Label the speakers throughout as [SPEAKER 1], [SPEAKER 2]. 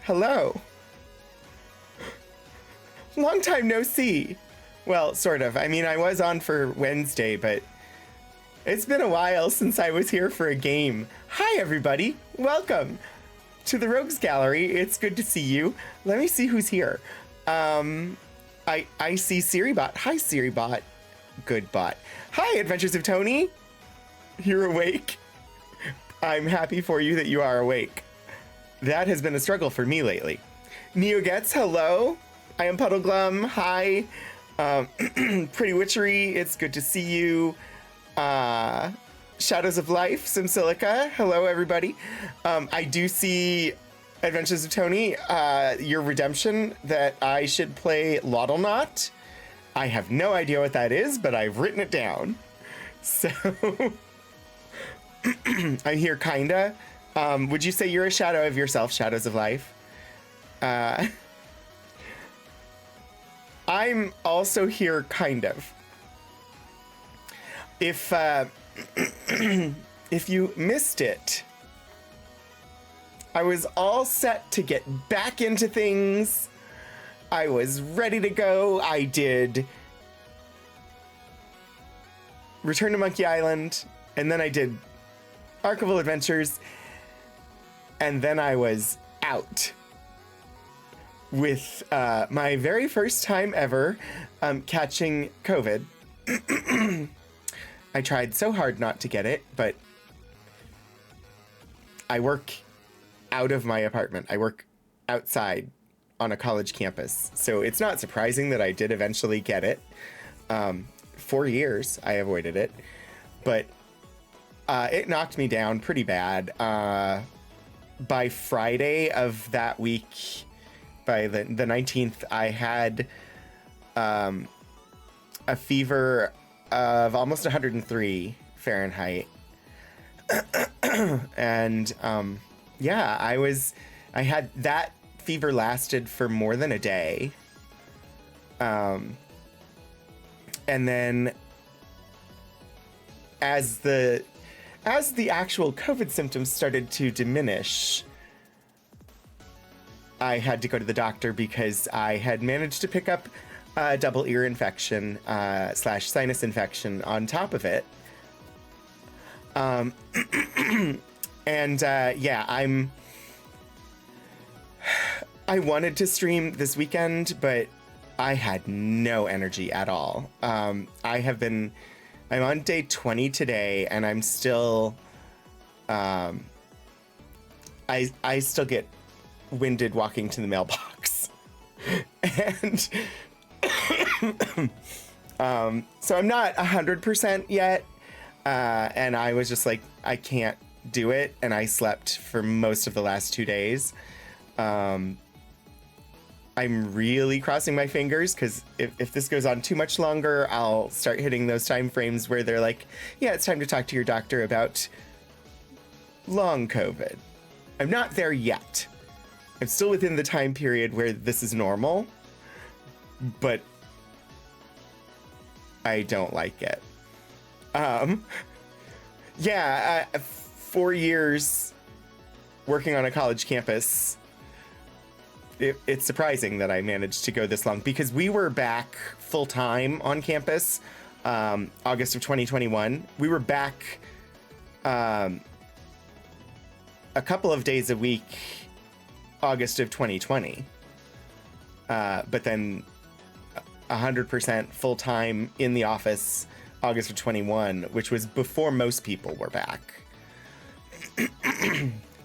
[SPEAKER 1] Hello. Long time no see. Well, sort of. I mean, I was on for Wednesday, but it's been a while since I was here for a game. Hi, everybody. Welcome to the Rogues Gallery. It's good to see you. Let me see who's here. I see Siribot. Hi, Siribot. Good bot. Hi, Adventures of Tony. You're awake? I'm happy for you that you are awake. That has been a struggle for me lately. NeoGets, hello. I am Puddleglum. Hi. Pretty Witchery, it's good to see you. Shadows of Life, SimSilica, hello everybody. I do see Adventures of Tony, your redemption that I should play Laudelnot. I have no idea what that is, but I've written it down. So, I'm here kinda. Would you say you're a shadow of yourself, Shadows of Life? I'm also here, kind of. If you missed it, I was all set to get back into things. I was ready to go. I did Return to Monkey Island, and then I did Archival Adventures, and then I was out with my very first time ever catching COVID. I tried so hard not to get it, but I work out of my apartment. I work outside on a college campus. So it's not surprising that I did eventually get it. 4 years I avoided it, but it knocked me down pretty bad. By Friday of that week, by the 19th, I had a fever of almost 103 Fahrenheit. And yeah, I had that fever lasted for more than a day. And then as the actual COVID symptoms started to diminish, I had to go to the doctor because I had managed to pick up a double ear infection / sinus infection on top of it. And yeah, I wanted to stream this weekend, but I had no energy at all. I'm on day 20 today, and I'm still, I still get winded walking to the mailbox. And so I'm not 100% yet. And I was just like, I can't do it. And I slept for most of the last 2 days. I'm really crossing my fingers because if this goes on too much longer, I'll start hitting those time frames where they're like, yeah, it's time to talk to your doctor about long COVID. I'm not there yet. I'm still within the time period where this is normal, but I don't like it. Yeah, 4 years working on a college campus. It's surprising that I managed to go this long because we were back full time on campus, August of 2021. We were back a couple of days a week, August of 2020. But then 100% full time in the office, August of 21, which was before most people were back.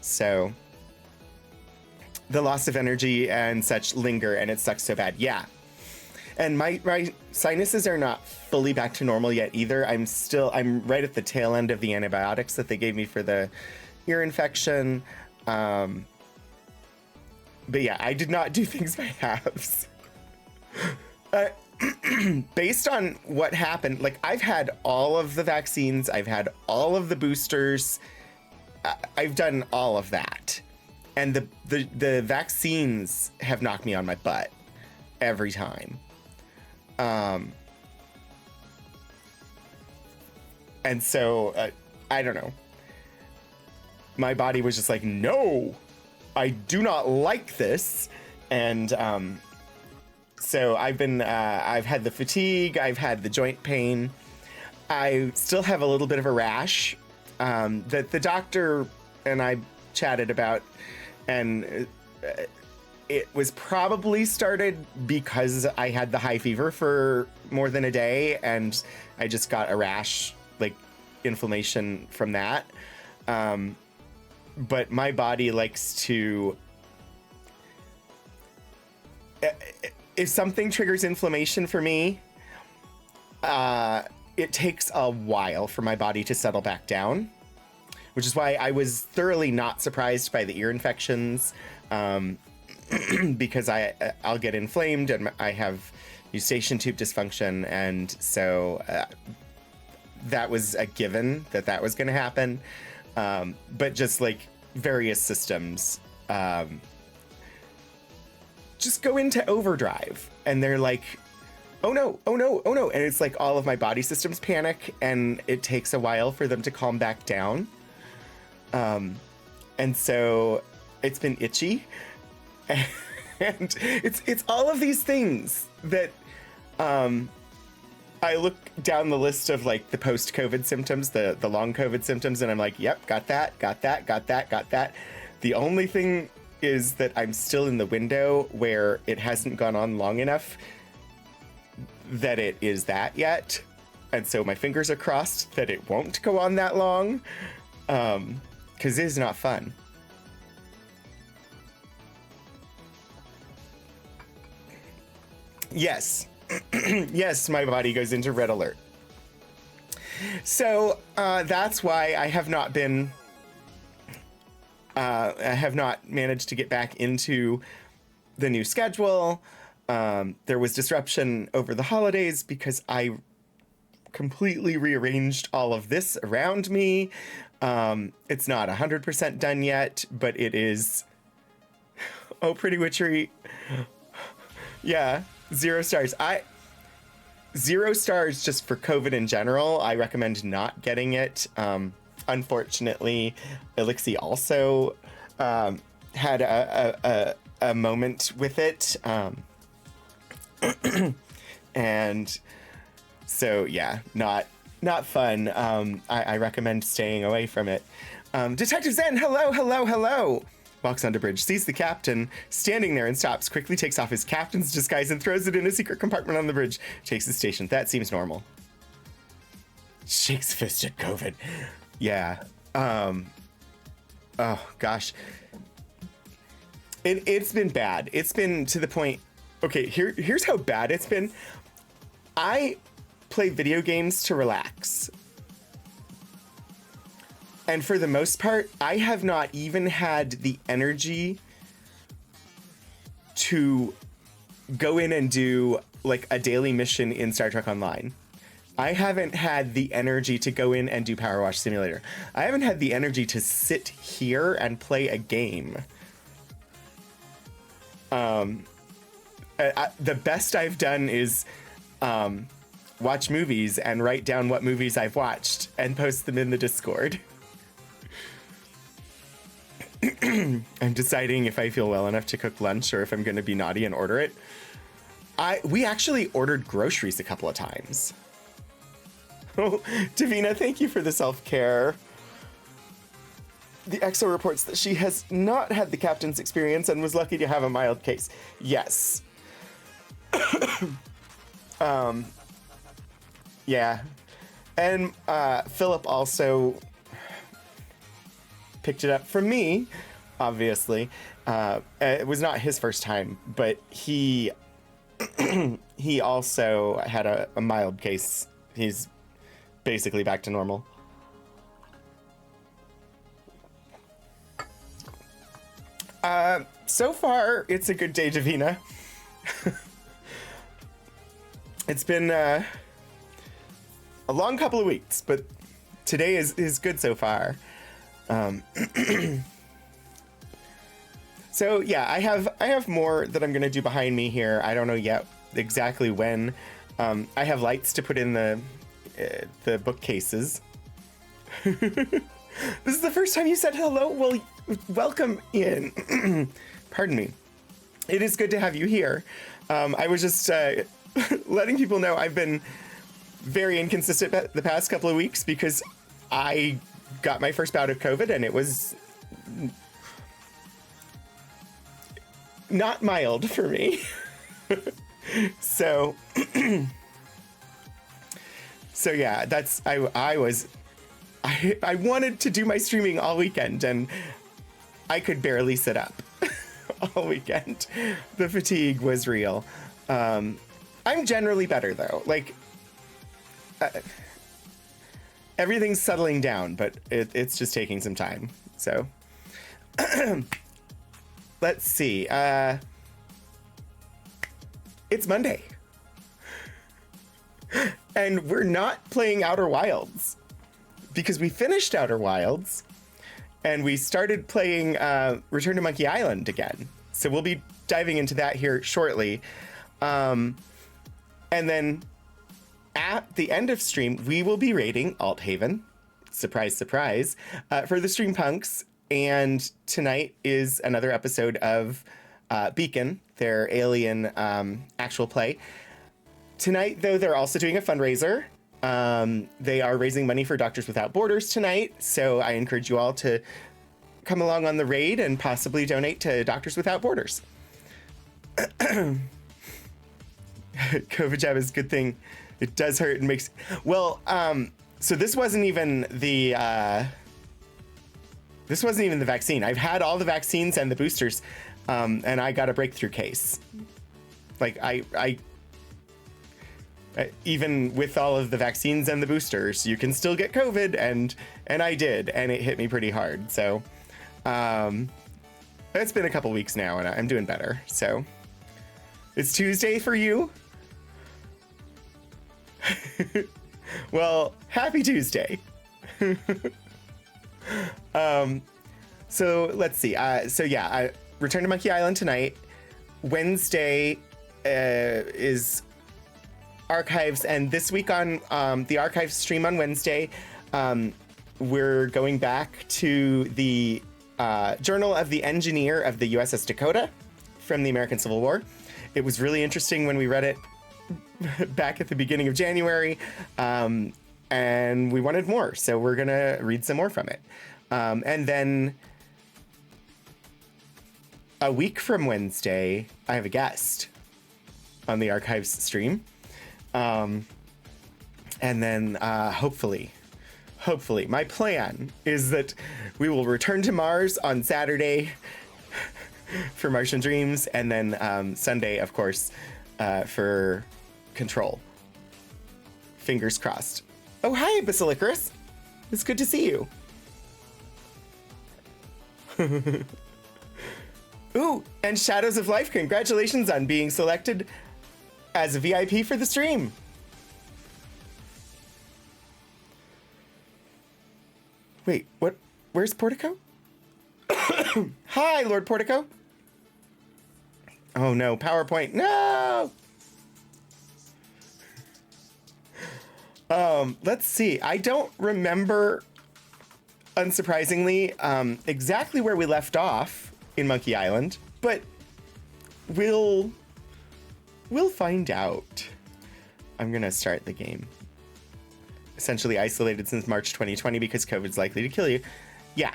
[SPEAKER 1] So the loss of energy and such linger, and it sucks so bad. Yeah. And my sinuses are not fully back to normal yet either. I'm right at the tail end of the antibiotics that they gave me for the ear infection. But yeah, I did not do things by halves. Based on what happened, like I've had all of the vaccines, I've had all of the boosters, I've done all of that. And the vaccines have knocked me on my butt every time. And so, I don't know. My body was just like, no, I do not like this. And so I've had the fatigue, I've had the joint pain. I still have a little bit of a rash that the doctor and I chatted about, and it was probably started because I had the high fever for more than a day, and I just got a rash, like inflammation from that. But my body likes to, if something triggers inflammation for me, it takes a while for my body to settle back down, which is why I was thoroughly not surprised by the ear infections, because I'll get inflamed and I have eustachian tube dysfunction, and so that was a given that was going to happen. But just like various systems just go into overdrive, and they're like, oh no, oh no, oh no. And it's like all of my body systems panic, and it takes a while for them to calm back down. And so it's been itchy, and it's all of these things that, I look down the list of like the post-COVID symptoms, the long COVID symptoms, and I'm like, yep, got that. The only thing is that I'm still in the window where it hasn't gone on long enough that it is that yet. And so my fingers are crossed that it won't go on that long, because it is not fun. Yes. Yes, my body goes into red alert. So that's why I have not been, I have not managed to get back into the new schedule. There was disruption over the holidays because I completely rearranged all of this around me. It's not 100% done yet, but it is. Oh, Pretty Witchery. Yeah. 0 stars. 0 stars just for COVID in general. I recommend not getting it. Unfortunately, Elixir also had a moment with it. And so, yeah, not fun. I recommend staying away from it. Detective Zen, hello. Walks onto bridge, sees the captain standing there and stops, quickly takes off his captain's disguise and throws it in a secret compartment on the bridge. Takes his station. That seems normal. Shakes fist at COVID. Yeah. Oh, gosh. It's been bad. It's been to the point... Okay, here's how bad it's been. I play video games to relax. And for the most part, I have not even had the energy to go in and do like a daily mission in Star Trek Online. I haven't had the energy to go in and do Power Wash Simulator. I haven't had the energy to sit here and play a game. The best I've done is watch movies and write down what movies I've watched and post them in the Discord. I'm deciding if I feel well enough to cook lunch or if I'm going to be naughty and order it. We actually ordered groceries a couple of times. Oh, Davina, thank you for the self-care. The EXO reports that she has not had the captain's experience and was lucky to have a mild case. Yes. Yeah. And Philip also picked it up from me, obviously. It was not his first time, but he also had a mild case. He's basically back to normal. So far, it's a good day, Davina. It's been a long couple of weeks, but today is good so far. So yeah, I have more that I'm gonna do behind me here. I don't know yet exactly when. I have lights to put in the bookcases. This is the first time you said hello? Well, welcome in. Pardon me. It is good to have you here. I was just letting people know I've been very inconsistent the past couple of weeks because I got my first bout of COVID and it was not mild for me. So yeah, that's I wanted to do my streaming all weekend and I could barely sit up all weekend. The fatigue was real. I'm generally better though. Like everything's settling down, but it's just taking some time. So let's see. It's Monday. And we're not playing Outer Wilds because we finished Outer Wilds and we started playing Return to Monkey Island again. So we'll be diving into that here shortly. And then at the end of stream, we will be raiding Althaven. Surprise, surprise, for the Stream Punks. And tonight is another episode of Beacon, their Alien actual play. Tonight, though, they're also doing a fundraiser. They are raising money for Doctors Without Borders tonight, so I encourage you all to come along on the raid and possibly donate to Doctors Without Borders. COVID jab is a good thing. It does hurt and makes... Well, so this wasn't even the vaccine. I've had all the vaccines and the boosters, and I got a breakthrough case. Like, I even with all of the vaccines and the boosters, you can still get COVID, and I did, and it hit me pretty hard. So it's been a couple weeks now, and I'm doing better. So it's Tuesday for you. Well, happy Tuesday. So let's see. So yeah, I Return to Monkey Island tonight. Wednesday is Archives, and this week on the Archives stream on Wednesday, we're going back to the Journal of the Engineer of the USS Dakota from the American Civil War. It was really interesting when we read it back at the beginning of January, and we wanted more, so we're gonna read some more from it. And then a week from Wednesday, I have a guest on the Archives stream. And then hopefully, my plan is that we will return to Mars on Saturday for Martian Dreams, and then Sunday, of course, for Control. Fingers crossed. Oh, hi, Basilicarus. It's good to see you. Ooh, and Shadows of Life, congratulations on being selected as a VIP for the stream. Wait, what? Where's Portico? Hi, Lord Portico. Oh no, PowerPoint, no! Let's see. I don't remember, unsurprisingly, exactly where we left off in Monkey Island, but we'll find out. I'm gonna start the game. Essentially isolated since March 2020 because COVID's likely to kill you. Yeah.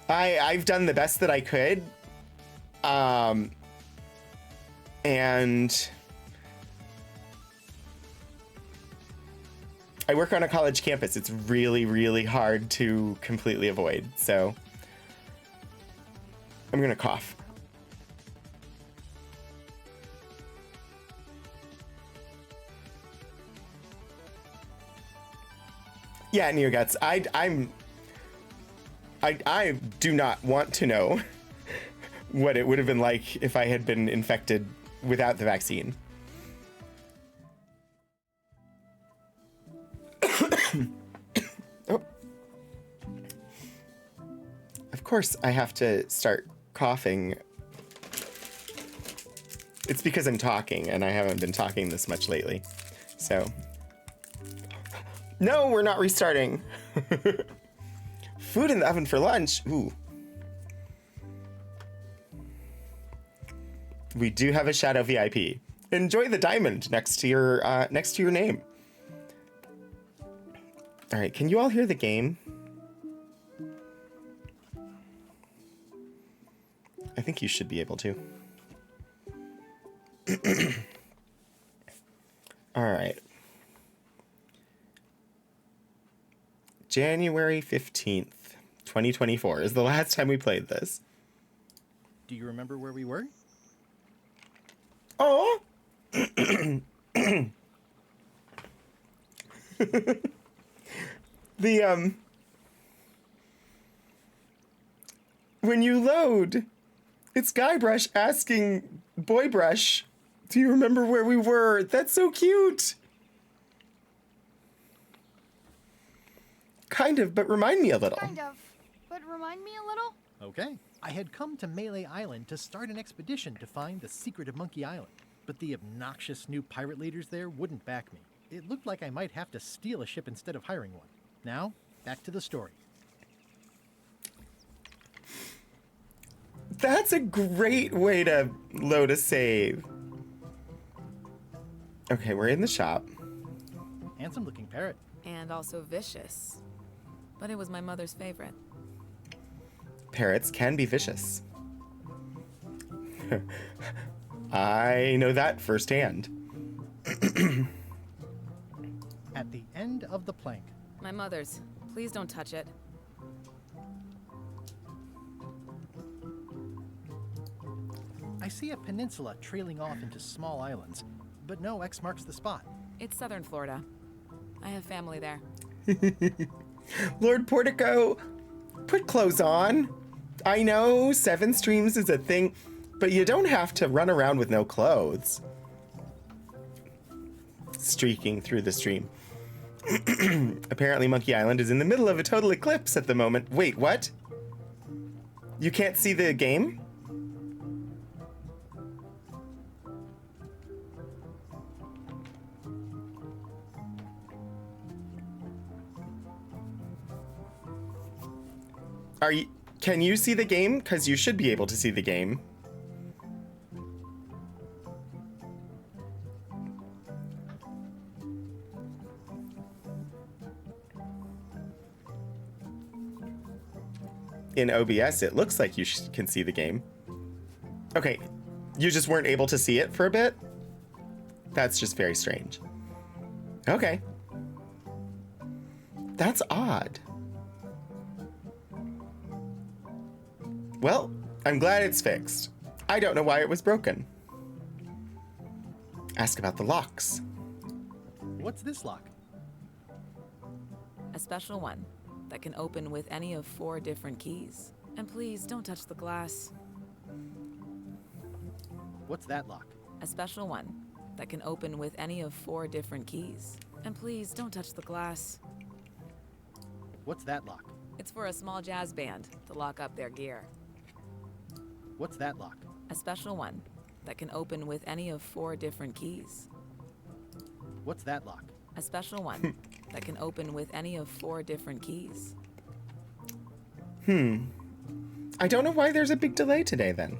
[SPEAKER 1] I've done the best that I could. And I work on a college campus. It's really, really hard to completely avoid. So I'm gonna cough. Yeah, NeoGuts, I do not want to know what it would have been like if I had been infected without the vaccine. Oh. Of course, I have to start coughing. It's because I'm talking, and I haven't been talking this much lately. So, no, we're not restarting. food in the oven for lunch. Ooh. We do have a shadow VIP. Enjoy the diamond next to your name. All right, can you all hear the game? I think you should be able to. All right. January 15th, 2024 is the last time we played this.
[SPEAKER 2] Do you remember where we were?
[SPEAKER 1] Oh! When you load, it's Guybrush asking Boybrush, do you remember where we were? That's so cute. Kind of, but remind me a little.
[SPEAKER 3] Kind of, but remind me a little?
[SPEAKER 2] Okay. I had come to Melee Island to start an expedition to find the secret of Monkey Island, but the obnoxious new pirate leaders there wouldn't back me. It looked like I might have to steal a ship instead of hiring one. Now, back to the story.
[SPEAKER 1] That's a great way to load a save. Okay, we're in the shop.
[SPEAKER 2] Handsome looking parrot.
[SPEAKER 4] And also vicious. But it was my mother's favorite.
[SPEAKER 1] Parrots can be vicious. I know that firsthand.
[SPEAKER 2] At the end of the plank.
[SPEAKER 4] My mother's. Please don't touch it.
[SPEAKER 2] I see a peninsula trailing off into small islands, but no X marks the spot.
[SPEAKER 4] It's southern Florida. I have family there.
[SPEAKER 1] Lord Portico, put clothes on. I know 7 streams is a thing, but you don't have to run around with no clothes. Streaking through the stream. Apparently Monkey Island is in the middle of a total eclipse at the moment. Wait, what? You can't see the game? Can you see the game? Because you should be able to see the game. In OBS, it looks like you can see the game. Okay, you just weren't able to see it for a bit? That's just very strange. Okay. That's odd. Well, I'm glad it's fixed. I don't know why it was broken. Ask about the locks.
[SPEAKER 2] What's this lock?
[SPEAKER 4] A special one that can open with any of 4 different keys. And please don't touch the glass.
[SPEAKER 2] What's that lock?
[SPEAKER 4] A special one that can open with any of 4 different keys. And please don't touch the glass.
[SPEAKER 2] What's that lock?
[SPEAKER 4] It's for a small jazz band to lock up their gear.
[SPEAKER 2] What's that lock?
[SPEAKER 4] A special one that can open with any of 4 different keys.
[SPEAKER 2] What's that lock?
[SPEAKER 4] A special one that can open with any of 4 different keys.
[SPEAKER 1] I don't know why there's a big delay today then.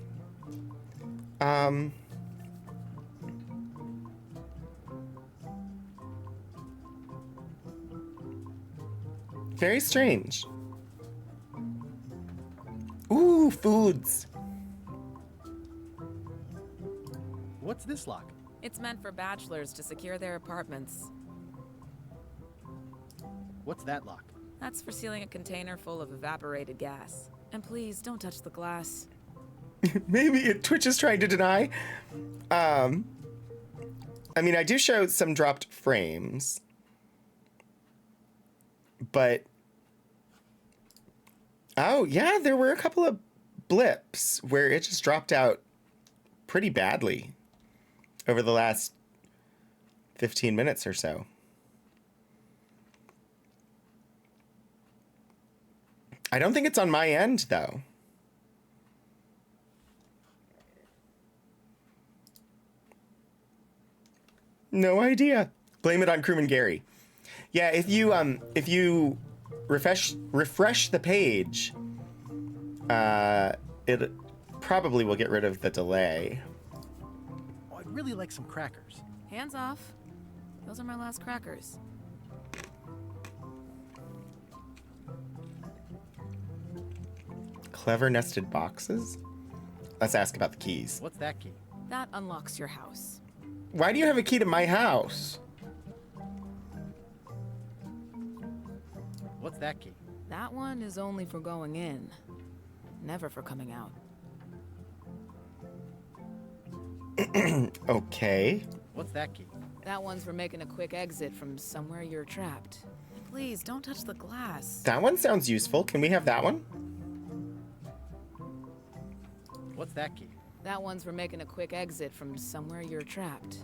[SPEAKER 1] Very strange. Ooh, foods.
[SPEAKER 2] What's this lock?
[SPEAKER 4] It's meant for bachelors to secure their apartments.
[SPEAKER 2] What's that lock?
[SPEAKER 4] That's for sealing a container full of evaporated gas. And please don't touch the glass.
[SPEAKER 1] Maybe Twitch is trying to deny. I mean, I do show some dropped frames. But... oh, yeah, there were a couple of blips where it just dropped out pretty badly over the last 15 minutes or so. I don't think it's on my end, though. No idea. Blame it on Crewman Gary. Yeah, if you refresh the page, it probably will get rid of the delay.
[SPEAKER 2] Oh, I'd really like some crackers.
[SPEAKER 4] Hands off. Those are my last crackers.
[SPEAKER 1] Clever nested boxes? Let's ask about the keys.
[SPEAKER 2] What's that key?
[SPEAKER 4] That unlocks your house.
[SPEAKER 1] Why do you have a key to my house?
[SPEAKER 2] What's that key?
[SPEAKER 4] That one is only for going in, never for coming out.
[SPEAKER 1] Okay.
[SPEAKER 2] What's that key?
[SPEAKER 4] That one's for making a quick exit from somewhere you're trapped. Please, don't touch the glass.
[SPEAKER 1] That one sounds useful. Can we have that one?
[SPEAKER 2] What's that key?
[SPEAKER 4] That one's for making a quick exit from somewhere you're trapped.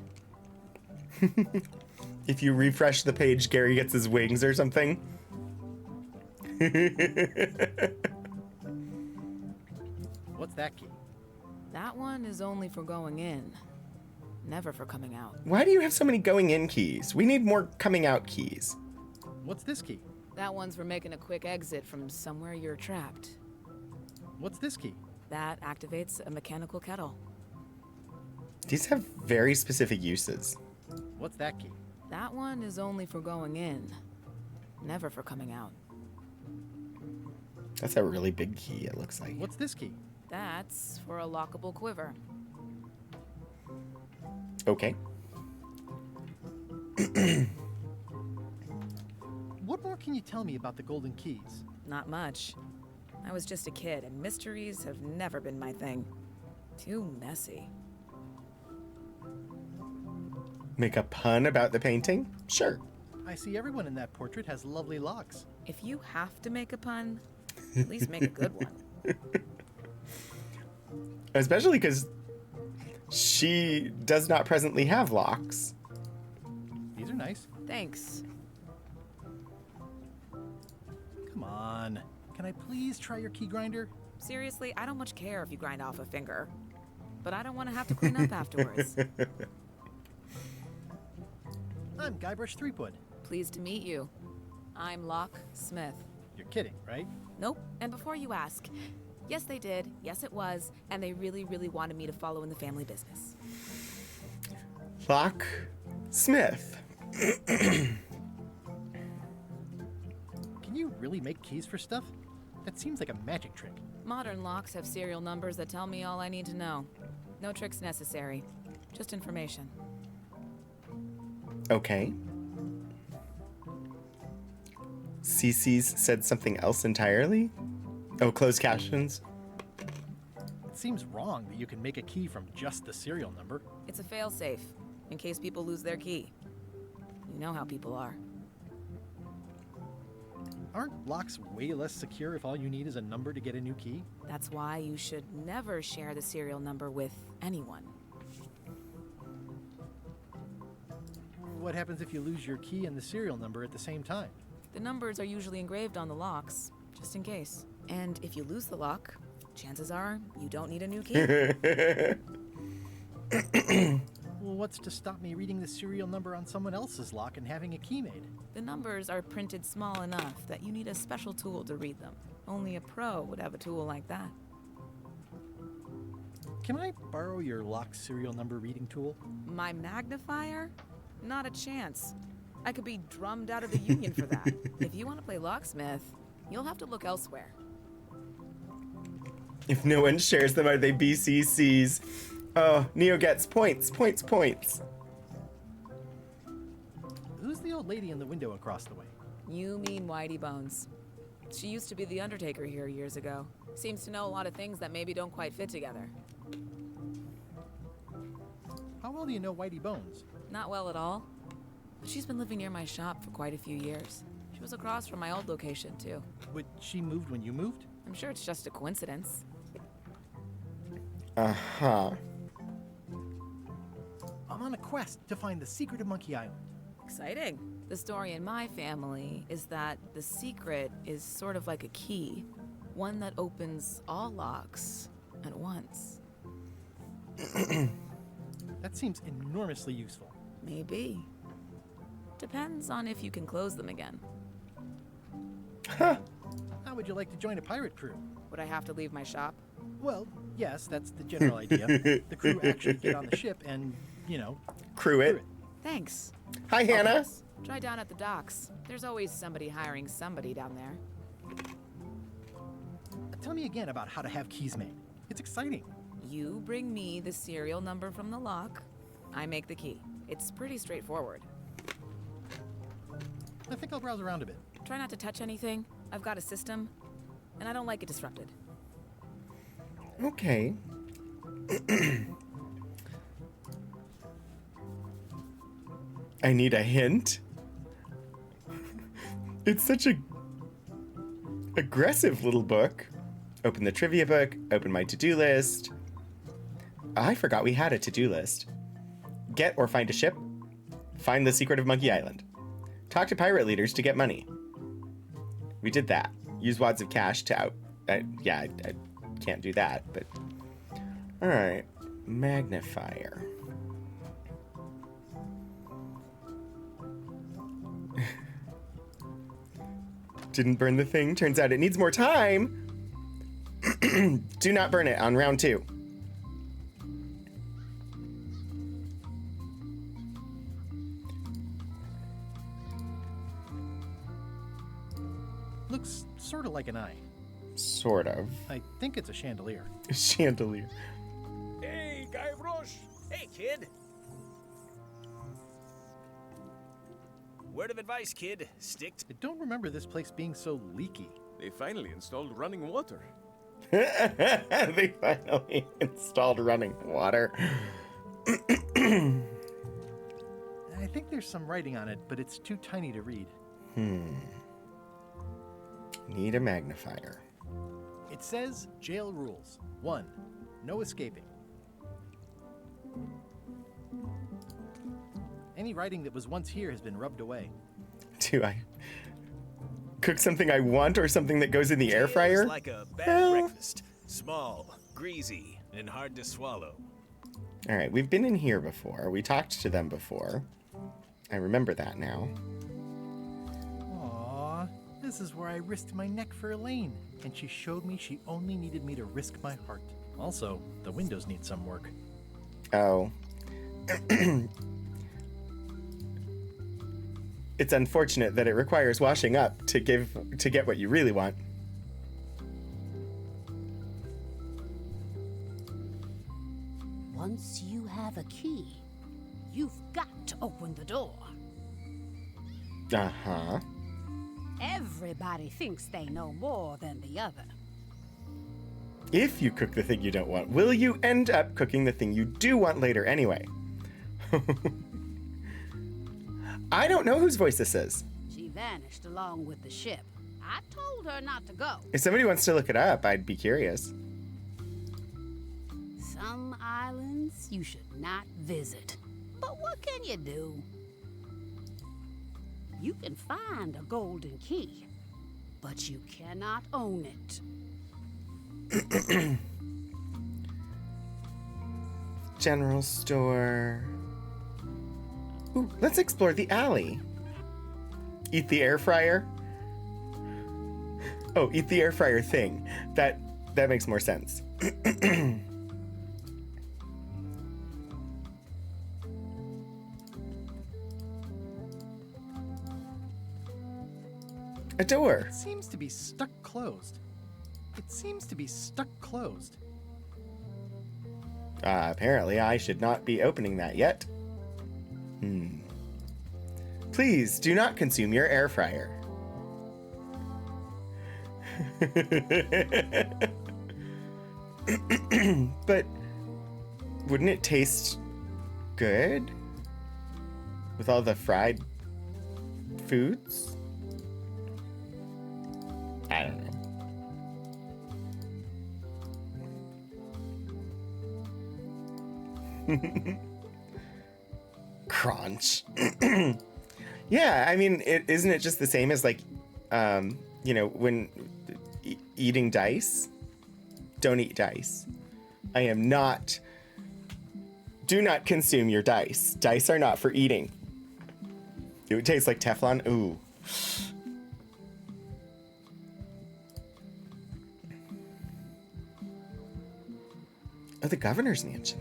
[SPEAKER 1] If you refresh the page, Gary gets his wings or something.
[SPEAKER 2] What's that key?
[SPEAKER 4] That one is only for going in, never for coming out.
[SPEAKER 1] Why do you have so many going in keys? We need more coming out keys.
[SPEAKER 2] What's this key?
[SPEAKER 4] That one's for making a quick exit from somewhere you're trapped.
[SPEAKER 2] What's this key?
[SPEAKER 4] That activates a mechanical kettle.
[SPEAKER 1] These have very specific uses.
[SPEAKER 2] What's that key?
[SPEAKER 4] That one is only for going in, never for coming out.
[SPEAKER 1] That's a really big key, it looks like.
[SPEAKER 2] What's this key?
[SPEAKER 4] That's for a lockable quiver.
[SPEAKER 1] Okay.
[SPEAKER 2] What more can you tell me about the golden keys?
[SPEAKER 4] Not much. I was just a kid, and mysteries have never been my thing. Too messy.
[SPEAKER 2] Make
[SPEAKER 1] a pun about the painting? Sure.
[SPEAKER 2] I see everyone in that portrait has lovely locks.
[SPEAKER 4] If you have to make a pun, at least make a good one.
[SPEAKER 1] Especially because she does not presently have locks.
[SPEAKER 2] These are nice.
[SPEAKER 4] Thanks.
[SPEAKER 2] Come on. Can I please try your key grinder?
[SPEAKER 4] Seriously, I don't much care if you grind off a finger. But I don't want to have to clean up afterwards.
[SPEAKER 2] I'm Guybrush Threepwood.
[SPEAKER 4] Pleased to meet you. I'm Locke Smith.
[SPEAKER 2] You're kidding, right?
[SPEAKER 4] Nope. And before you ask, yes, they did. Yes, it was. And they really, really wanted me to follow in the family business.
[SPEAKER 1] Locke Smith.
[SPEAKER 2] Can you really make keys for stuff? That seems like a magic trick.
[SPEAKER 4] Modern locks have serial numbers that tell me all I need to know. No tricks necessary. Just information.
[SPEAKER 1] Okay. Cece's said something else entirely? Oh, closed captions?
[SPEAKER 2] It seems wrong that you can make a key from just the serial number.
[SPEAKER 4] It's a failsafe, in case people lose their key. You know how people are.
[SPEAKER 2] Aren't locks way less secure if all you need is a number to get a new key?
[SPEAKER 4] That's why you should never share the serial number with anyone.
[SPEAKER 2] What happens if you lose your key and the serial number at the same time?
[SPEAKER 4] The numbers are usually engraved on the locks, just in case. And if you lose the lock, chances are you don't need a new key.
[SPEAKER 2] Well, what's to stop me reading the serial number on someone else's lock and having a key made?
[SPEAKER 4] The numbers are printed small enough that you need a special tool to read them. Only a pro would have a tool like that.
[SPEAKER 2] Can I borrow your lock serial number reading tool?
[SPEAKER 4] My magnifier? Not a chance. I could be drummed out of the union for that. If you want to play locksmith, you'll have to look elsewhere.
[SPEAKER 1] If no one shares them, are they BCCs? Oh, Neo gets points, points, points.
[SPEAKER 2] Who's the old lady in the window across the way?
[SPEAKER 4] You mean Whitey Bones. She used to be the Undertaker here years ago. Seems to know a lot of things that maybe don't quite fit together.
[SPEAKER 2] How well do you know Whitey Bones?
[SPEAKER 4] Not well at all. But she's been living near my shop for quite a few years. She was across from my old location, too.
[SPEAKER 2] But she moved when you moved?
[SPEAKER 4] I'm sure it's just a coincidence.
[SPEAKER 1] Uh-huh.
[SPEAKER 2] I'm on a quest to find the secret of Monkey Island.
[SPEAKER 4] Exciting. The story in my family is that the secret is sort of like a key. One that opens all locks at once.
[SPEAKER 2] That seems enormously useful.
[SPEAKER 4] Maybe. Depends on if you can close them again.
[SPEAKER 1] Huh.
[SPEAKER 2] How would you like to join a pirate crew?
[SPEAKER 4] Would I have to leave my shop?
[SPEAKER 2] Well, yes, that's the general idea. The crew actually get on the ship and,
[SPEAKER 1] Crew
[SPEAKER 2] crew
[SPEAKER 1] it.
[SPEAKER 2] it.
[SPEAKER 4] Thanks.
[SPEAKER 1] Hi, Hannah.
[SPEAKER 4] Try down at the docks. There's always somebody hiring somebody down there.
[SPEAKER 2] Tell me again about how to have keys made. It's exciting.
[SPEAKER 4] You bring me the serial number from the lock. I make the key. It's pretty straightforward.
[SPEAKER 2] I think I'll browse around a bit.
[SPEAKER 4] Try not to touch anything. I've got a system, and I don't like it disrupted.
[SPEAKER 1] Okay. I need a hint. It's such a aggressive little book. Open the trivia book, open my to-do list. I forgot we had a to-do list. Get or find a ship. Find the secret of Monkey Island. Talk to pirate leaders to get money. We did that. Use wads of cash to out... I can't do that, but... Alright. Magnifier. Didn't burn the thing. Turns out it needs more time. Do not burn it on round 2.
[SPEAKER 2] Looks sort of like an eye.
[SPEAKER 1] Sort of.
[SPEAKER 2] I think it's a chandelier.
[SPEAKER 1] Chandelier.
[SPEAKER 5] Hey, Guy Roche! Hey, kid! Word of advice, kid. Stick to...
[SPEAKER 2] I don't remember this place being so leaky.
[SPEAKER 6] They finally installed running water.
[SPEAKER 1] They finally installed running water.
[SPEAKER 2] I think there's some writing on it, but it's too tiny to read.
[SPEAKER 1] Need a magnifier.
[SPEAKER 2] It says jail rules. 1. No escaping. Any writing that was once here has been rubbed away.
[SPEAKER 1] Do I cook something I want or something that goes in the air
[SPEAKER 5] It's
[SPEAKER 1] fryer?
[SPEAKER 5] like a bad breakfast. Small, greasy, and hard to swallow.
[SPEAKER 1] All right, we've been in here before. We talked to them before. I remember that now.
[SPEAKER 2] Aww, this is where I risked my neck for Elaine, and she showed me she only needed me to risk my heart. Also, the windows need some work.
[SPEAKER 1] Oh. It's unfortunate that it requires washing up to get what you really want.
[SPEAKER 7] Once you have a key, you've got to open the door.
[SPEAKER 1] Uh-huh.
[SPEAKER 7] Everybody thinks they know more than the other.
[SPEAKER 1] If you cook the thing you don't want, will you end up cooking the thing you do want later anyway? I don't know whose voice this is.
[SPEAKER 7] She vanished along with the ship. I told her not to go.
[SPEAKER 1] If somebody wants to look it up, I'd be curious.
[SPEAKER 7] Some islands you should not visit. But what can you do? You can find a golden key, but you cannot own it.
[SPEAKER 1] General store. Ooh, let's explore the alley. Eat the air fryer. Oh, eat the air fryer thing. That makes more sense. A door.
[SPEAKER 2] It seems to be stuck closed.
[SPEAKER 1] Apparently I should not be opening that yet. Please do not consume your air fryer. But wouldn't it taste good with all the fried foods? I don't know. Crunch. Yeah, I mean, isn't it just the same as like, when eating dice? Don't eat dice. I am not. Do not consume your dice. Dice are not for eating. It would taste like Teflon. Ooh. Oh, the governor's mansion.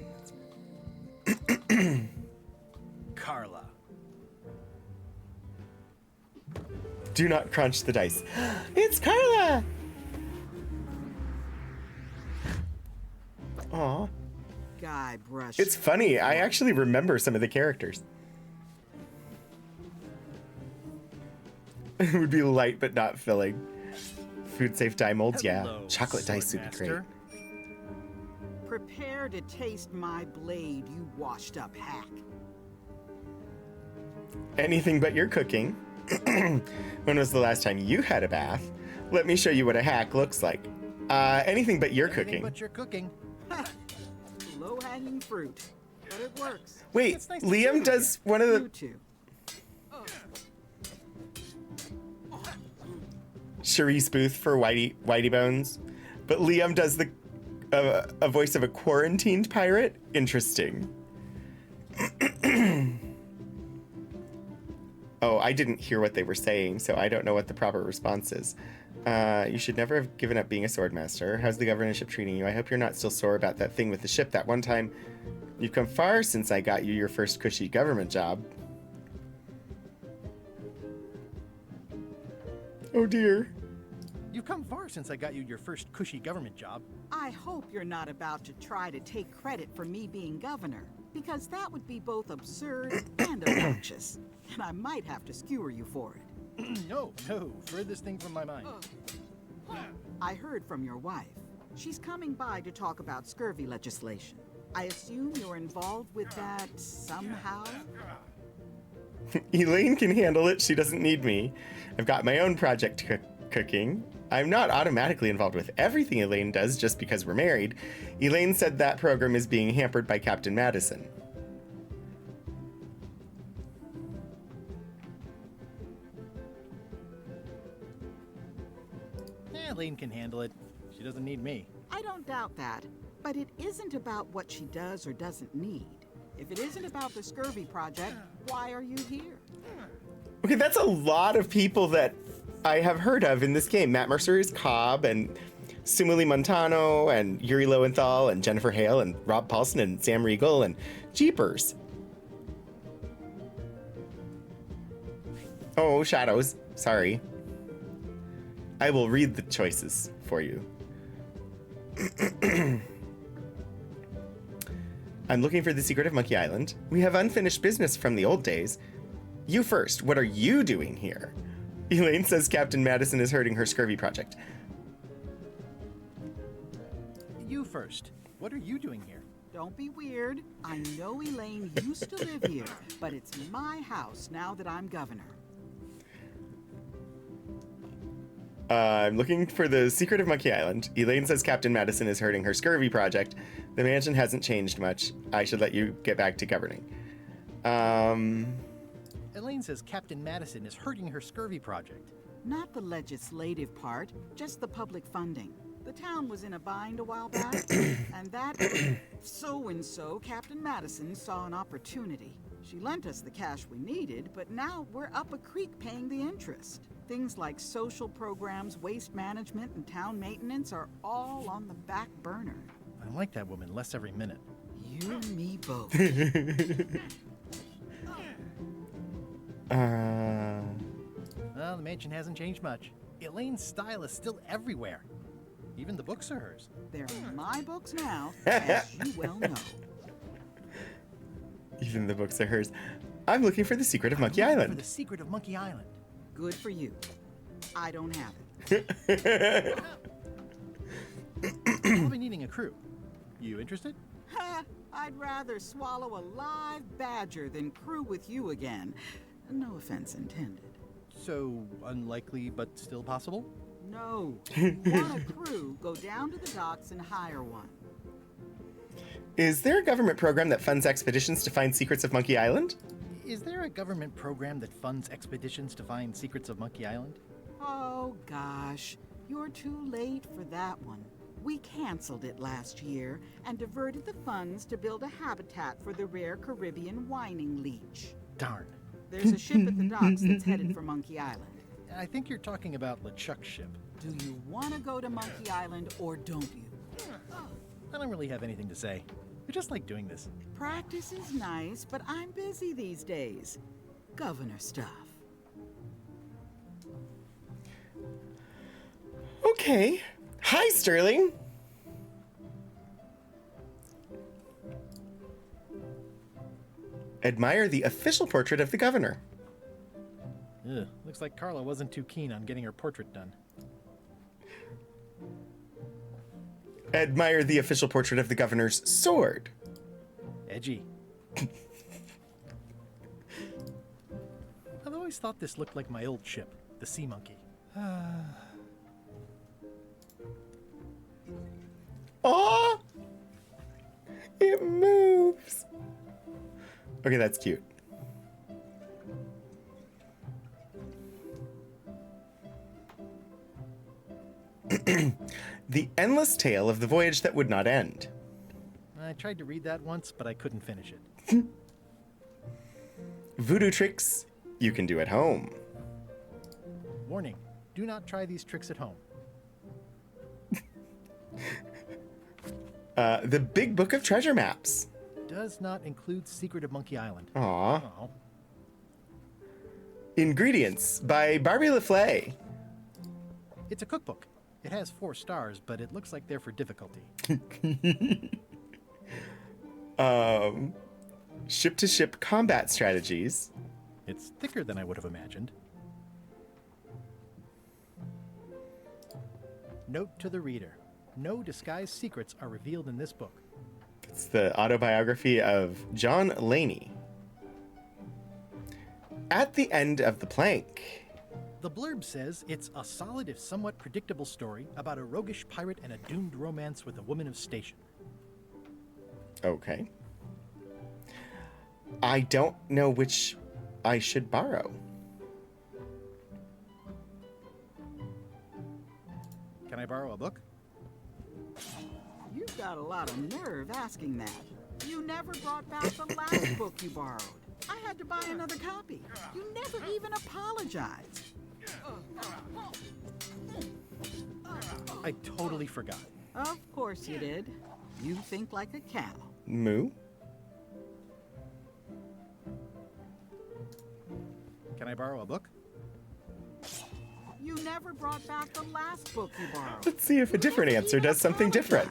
[SPEAKER 2] Carla.
[SPEAKER 1] Do not crunch the dice. It's Carla! Aw.
[SPEAKER 8] Guybrush.
[SPEAKER 1] It's funny. I actually remember some of the characters. It would be light but not filling. Food safe dye molds, yeah.
[SPEAKER 2] Hello,
[SPEAKER 1] Chocolate dice would be great.
[SPEAKER 2] Swordmaster.
[SPEAKER 8] Prepare to taste my blade, you washed up hack.
[SPEAKER 1] Anything but your cooking. When was the last time you had a bath? Let me show you what a hack looks like. Anything but your
[SPEAKER 2] Anything
[SPEAKER 1] cooking.
[SPEAKER 2] but your cooking.
[SPEAKER 8] Low-hanging fruit, but it works.
[SPEAKER 1] Wait,
[SPEAKER 2] It's nice to see
[SPEAKER 1] Liam
[SPEAKER 2] you
[SPEAKER 1] does one of
[SPEAKER 8] You
[SPEAKER 1] the
[SPEAKER 8] two.
[SPEAKER 1] Charisse Booth for Whitey Bones, but Liam does the a voice of a quarantined pirate. Interesting. Oh, I didn't hear what they were saying, so I don't know what the proper response is. You should never have given up being a swordmaster. How's the governorship treating you? I hope you're not still sore about that thing with the ship that one time. You've come far since I got you your first cushy government job. Oh dear.
[SPEAKER 2] You've come far since I got you your first cushy government job.
[SPEAKER 8] I hope you're not about to try to take credit for me being governor, because that would be both absurd and obnoxious, and I might have to skewer you for it.
[SPEAKER 2] No, furthest thing from my mind.
[SPEAKER 8] I heard from your wife. She's coming by to talk about scurvy legislation. I assume you're involved with that somehow?
[SPEAKER 1] Elaine can handle it. She doesn't need me. I've got my own project cooking. I'm not automatically involved with everything Elaine does just because we're married. Elaine said that program is being hampered by Captain Madison.
[SPEAKER 2] Elaine can handle it. She doesn't need me.
[SPEAKER 8] I don't doubt that, but it isn't about what she does or doesn't need. If it isn't about the scurvy project, why are you here?
[SPEAKER 1] Okay, that's a lot of people that I have heard of in this game. Matt Mercer is Cobb, and Sumuli Montano, and Yuri Lowenthal, and Jennifer Hale, and Rob Paulson, and Sam Riegel, and Jeepers. Oh, Shadows. Sorry. I will read the choices for you. I'm looking for the secret of Monkey Island. We have unfinished business from the old days. You first. What are you doing here? Elaine says Captain Madison is hurting her scurvy project.
[SPEAKER 2] You first. What are you doing here?
[SPEAKER 8] Don't be weird. I know Elaine used to live here, but it's my house now that I'm governor.
[SPEAKER 1] I'm looking for the secret of Monkey Island. Elaine says Captain Madison is hurting her scurvy project. The mansion hasn't changed much. I should let you get back to governing.
[SPEAKER 2] Elaine says Captain Madison is hurting her scurvy project.
[SPEAKER 8] Not the legislative part, just the public funding. The town was in a bind a while back, and that so-and-so, Captain Madison, saw an opportunity. She lent us the cash we needed, but now we're up a creek paying the interest. Things like social programs, waste management, and town maintenance are all on the back burner.
[SPEAKER 2] I like that woman less every minute.
[SPEAKER 8] You and me both.
[SPEAKER 2] Well, the mansion hasn't changed much. Elaine's style is still everywhere. Even the books are hers.
[SPEAKER 8] They're my books now, as you well know.
[SPEAKER 1] Even the books are hers. I'm looking for the secret of Monkey
[SPEAKER 2] For
[SPEAKER 1] Island.
[SPEAKER 2] the secret of Monkey Island.
[SPEAKER 8] Good for you. I don't have it.
[SPEAKER 2] I'll be needing a crew. You interested?
[SPEAKER 8] Ha! I'd rather swallow a live badger than crew with you again. No offense intended.
[SPEAKER 2] So, unlikely but still possible?
[SPEAKER 8] No. Want a crew, go down to the docks and hire one.
[SPEAKER 1] Is there a government program that funds expeditions to find secrets of Monkey Island?
[SPEAKER 2] Is there a government program that funds expeditions to find secrets of Monkey Island?
[SPEAKER 8] Oh, gosh. You're too late for that one. We canceled it last year and diverted the funds to build a habitat for the rare Caribbean whining leech.
[SPEAKER 2] Darn.
[SPEAKER 8] There's a ship at the docks that's headed for Monkey Island.
[SPEAKER 2] I think you're talking about LeChuck's ship.
[SPEAKER 8] Do you want to go to Monkey Island or don't you?
[SPEAKER 2] I don't really have anything to say. I just like doing this.
[SPEAKER 8] Practice is nice, but I'm busy these days. Governor stuff.
[SPEAKER 1] Okay. Hi, Sterling. Admire the official portrait of the governor.
[SPEAKER 2] Ugh, looks like Carla wasn't too keen on getting her portrait done.
[SPEAKER 1] Admire the official portrait of the governor's sword.
[SPEAKER 2] Edgy. I've always thought this looked like my old ship, the Sea Monkey.
[SPEAKER 1] Aw! It moves. Okay, that's cute. The endless tale of the voyage that would not end.
[SPEAKER 2] I tried to read that once, but I couldn't finish it.
[SPEAKER 1] Voodoo tricks you can do at home.
[SPEAKER 2] Warning, do not try these tricks at home.
[SPEAKER 1] The Big Book of Treasure Maps.
[SPEAKER 2] Does not include Secret of Monkey Island.
[SPEAKER 1] Aw.
[SPEAKER 2] Oh.
[SPEAKER 1] Ingredients by Barbie LaFlay.
[SPEAKER 2] It's a cookbook. It has 4 stars, but it looks like they're for difficulty.
[SPEAKER 1] Ship-to-ship combat strategies.
[SPEAKER 2] It's thicker than I would have imagined. Note to the reader. No disguised secrets are revealed in this book.
[SPEAKER 1] It's the autobiography of John Laney. At the end of the plank.
[SPEAKER 2] The blurb says it's a solid if somewhat predictable story about a roguish pirate and a doomed romance with a woman of station.
[SPEAKER 1] Okay. I don't know which I should borrow.
[SPEAKER 2] Can I borrow a book?
[SPEAKER 8] You've got a lot of nerve asking that. You never brought back the last book you borrowed. I had to buy another copy. You never even apologized.
[SPEAKER 2] I totally forgot.
[SPEAKER 8] Of course you did. You think like a cow.
[SPEAKER 1] Moo?
[SPEAKER 2] Can I borrow a book?
[SPEAKER 8] You never brought back the last book you borrowed.
[SPEAKER 1] Let's see if a different answer does something different.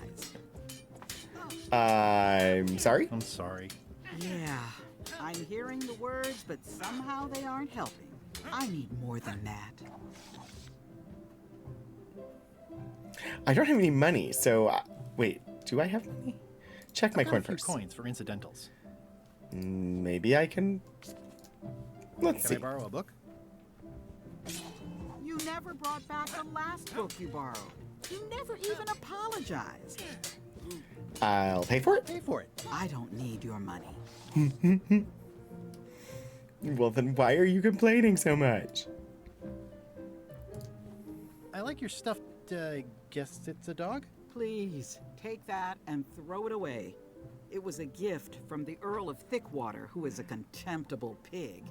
[SPEAKER 1] I'm sorry?
[SPEAKER 2] I'm sorry.
[SPEAKER 8] Yeah, I'm hearing the words, but somehow they aren't helping. I need more than that.
[SPEAKER 1] I don't have any money, so... wait, do I have money? Check my
[SPEAKER 2] I've got
[SPEAKER 1] coin
[SPEAKER 2] a few
[SPEAKER 1] purse.
[SPEAKER 2] coins for incidentals.
[SPEAKER 1] Maybe I can... Let's
[SPEAKER 2] Can
[SPEAKER 1] see.
[SPEAKER 2] I borrow a book?
[SPEAKER 8] You never brought back the last book you borrowed. You never even apologized.
[SPEAKER 1] I'll pay for it?
[SPEAKER 2] Pay for it.
[SPEAKER 8] I don't need your money.
[SPEAKER 1] Well, then why are you complaining so much?
[SPEAKER 2] I like your stuffed, guess it's a dog?
[SPEAKER 8] Please, take that and throw it away. It was a gift from the Earl of Thickwater, who is a contemptible pig.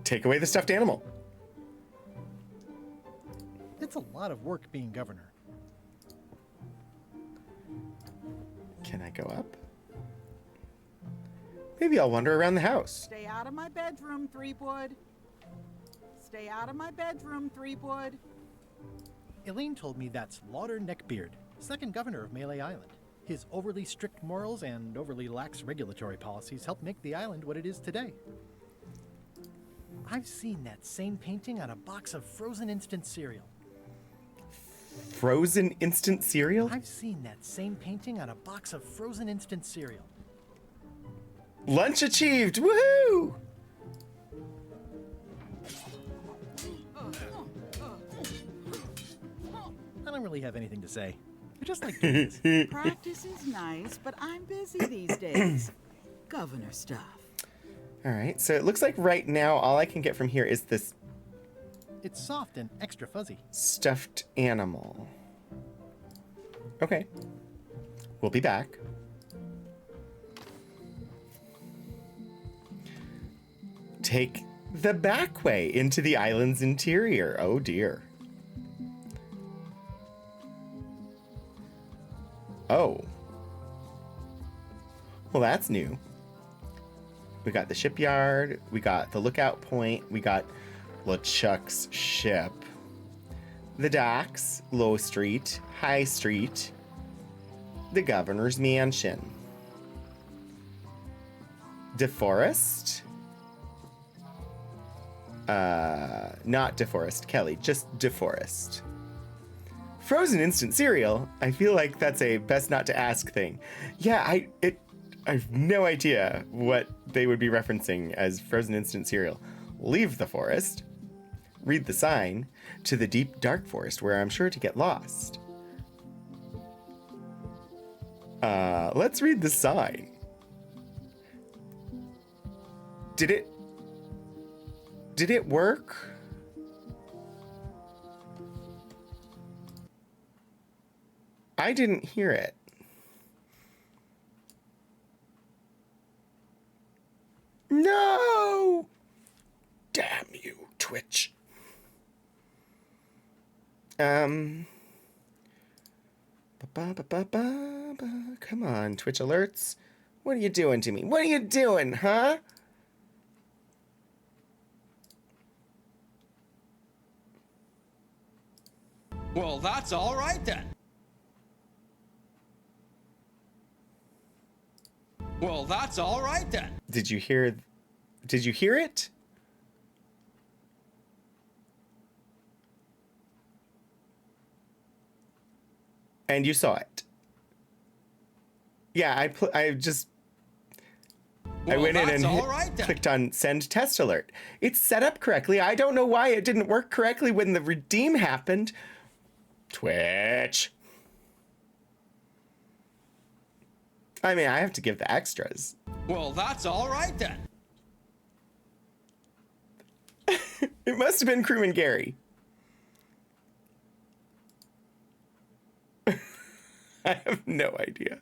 [SPEAKER 1] Take away the stuffed animal.
[SPEAKER 2] It's a lot of work being governor.
[SPEAKER 1] Can I go up? Maybe I'll wander around the house.
[SPEAKER 8] Stay out of my bedroom, Threepwood. Stay out of my bedroom, Threepwood.
[SPEAKER 2] Elaine told me that's Lauder Neckbeard, second governor of Melee Island. His overly strict morals and overly lax regulatory policies helped make the island what it is today. I've seen that same painting on a box of frozen instant cereal.
[SPEAKER 1] Frozen instant cereal?
[SPEAKER 2] I've seen that same painting on a box of frozen instant cereal.
[SPEAKER 1] Lunch achieved! Woohoo!
[SPEAKER 2] I don't really have anything to say. I just like doing this.
[SPEAKER 8] Practice is nice, but I'm busy these days. Governor stuff.
[SPEAKER 1] All right, so it looks like right now all I can get from here is this
[SPEAKER 2] It's soft and extra fuzzy.
[SPEAKER 1] stuffed animal. Okay. We'll be back. Take the back way into the island's interior. Oh dear. Oh. Well, that's new. We got the shipyard. We got the lookout point. We got LeChuck's ship. The docks, Low Street, High Street. The governor's mansion. DeForest? Not DeForest Kelly, just DeForest. Frozen instant cereal? I feel like that's a best not to ask thing. Yeah, I have no idea what they would be referencing as frozen instant cereal. Leave the forest. Read the sign. To the deep dark forest where I'm sure to get lost. Let's read the sign. Did it work? I didn't hear it. No! Damn you, Twitch. Come on, Twitch alerts. What are you doing to me? What are you doing, huh?
[SPEAKER 9] Well, that's all right then. Well, that's all right then.
[SPEAKER 1] Did you hear it? And you saw it. Yeah, I went in and clicked on send test alert. It's set up correctly. I don't know why it didn't work correctly when the redeem happened. Twitch. I mean, I have to give the extras.
[SPEAKER 9] Well, that's all right then.
[SPEAKER 1] It must have been Crewman Gary. I have no idea.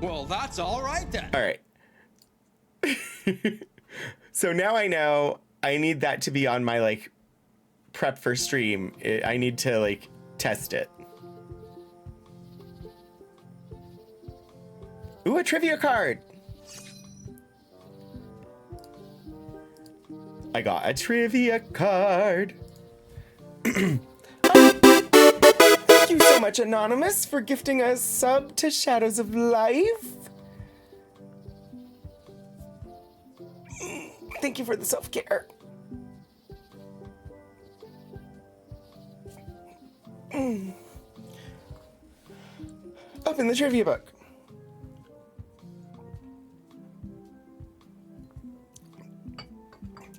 [SPEAKER 9] Well, that's all right then.
[SPEAKER 1] All right. So now I know I need that to be on my, like, prep for stream. I need to, like, test it. Ooh, a trivia card. I got a trivia card. Thank you so much, Anonymous, for gifting a sub to Shadows of Life. Thank you for the self-care. Open the trivia book.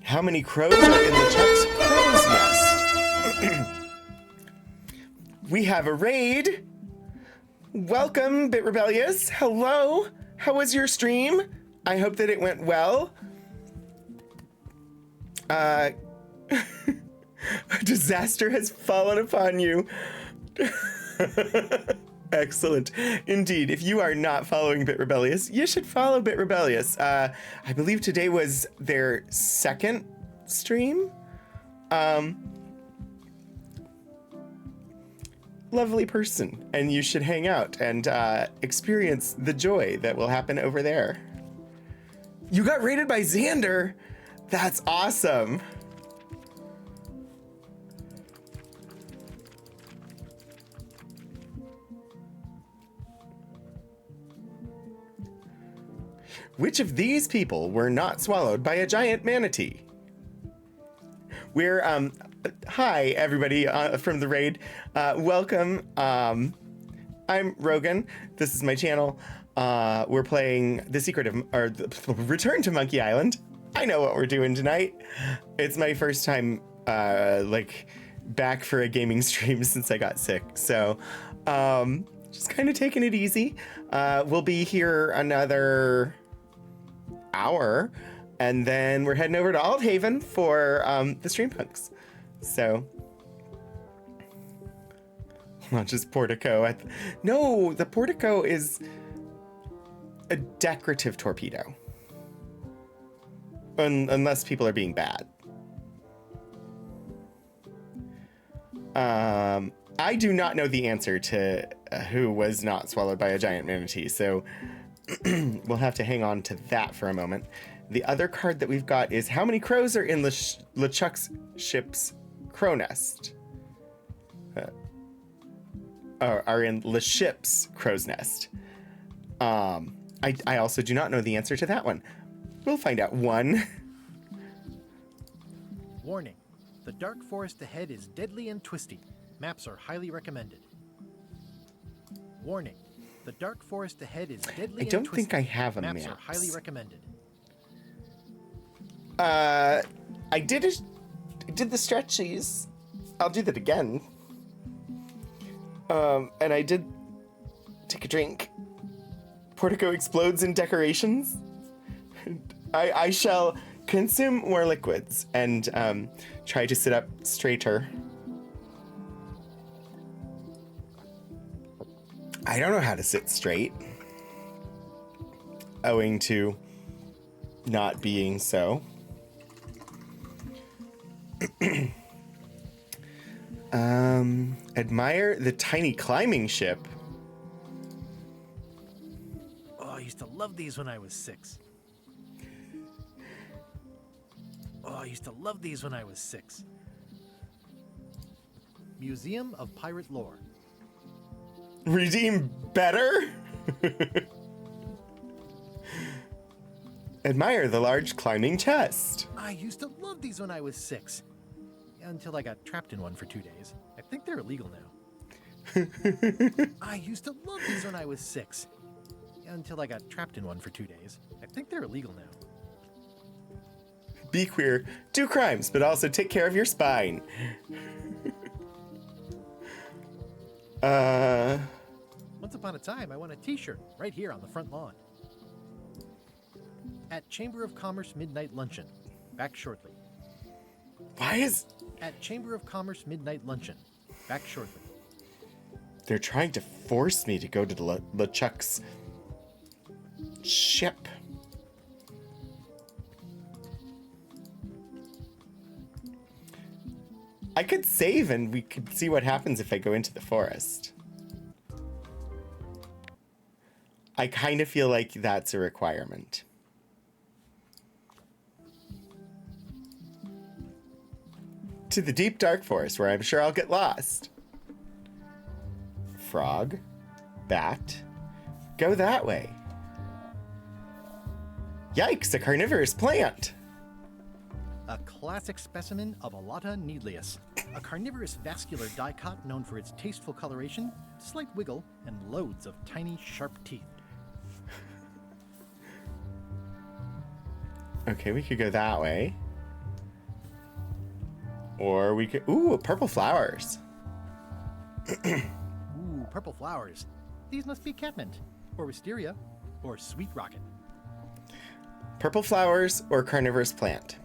[SPEAKER 1] How many crows are in the Chuck's crow's nest? We have a raid. Welcome, Bit Rebellious. Hello. How was your stream? I hope that it went well. A disaster has fallen upon you. Excellent. Indeed, if you are not following Bit Rebellious, you should follow Bit Rebellious. I believe today was their second stream. Lovely person, and you should hang out and experience the joy that will happen over there. You got rated by Xander? That's awesome. Which of these people were not swallowed by a giant manatee? We're, hi, everybody from the raid. Welcome. I'm Rogan. This is my channel. We're playing The Secret of, or the Return to Monkey Island. I know what we're doing tonight. It's my first time, like, back for a gaming stream since I got sick. So, just kind of taking it easy. We'll be here another hour, and then we're heading over to Aldhaven for the Stream Punks. So, not just Portico. No, the Portico is a decorative torpedo. Unless people are being bad. I do not know the answer to who was not swallowed by a giant manatee. So we'll have to hang on to that for a moment. The other card that we've got is how many crows are in LeChuck's ship's crow nest? Are in the ship's crow's nest. I also do not know the answer to that one. We'll find out. 1.
[SPEAKER 2] Warning. The dark forest ahead is deadly and twisty. Maps are highly recommended. Warning. The dark forest ahead is deadly and twisty.
[SPEAKER 1] I don't think I have a map.
[SPEAKER 2] Maps are highly recommended.
[SPEAKER 1] I did the stretchies. I'll do that again. And I did take a drink. Portico explodes in decorations. I shall consume more liquids and try to sit up straighter. I don't know how to sit straight, owing to not being so. Admire the tiny climbing ship.
[SPEAKER 2] Oh, I used to love these when I was 6. Museum of Pirate Lore.
[SPEAKER 1] Redeem better? Admire the large climbing chest.
[SPEAKER 2] I used to love these when I was 6. Until I got trapped in one for 2 days. I think they're illegal now. I used to love these when I was 6. Until I got trapped in one for 2 days. I think they're illegal now.
[SPEAKER 1] Be queer, do crimes, but also take care of your spine.
[SPEAKER 2] Once upon a time, I won a t-shirt right here on the front lawn. At Chamber of Commerce Midnight Luncheon. Back shortly.
[SPEAKER 1] Why is...
[SPEAKER 2] At Chamber of Commerce Midnight Luncheon. Back shortly.
[SPEAKER 1] They're trying to force me to go to the LeChuck's ship. I could save and we could see what happens if I go into the forest. I kind of feel like that's a requirement. To the deep dark forest where I'm sure I'll get lost. Frog, bat, go that way. Yikes, a carnivorous plant.
[SPEAKER 2] A classic specimen of Alata needlius, a carnivorous vascular dicot known for its tasteful coloration, slight wiggle, and loads of tiny, sharp teeth.
[SPEAKER 1] Okay, we could go that way. Or we could... Ooh, purple flowers.
[SPEAKER 2] Ooh, purple flowers. These must be catmint, or wisteria, or sweet rocket.
[SPEAKER 1] Purple flowers or carnivorous plant.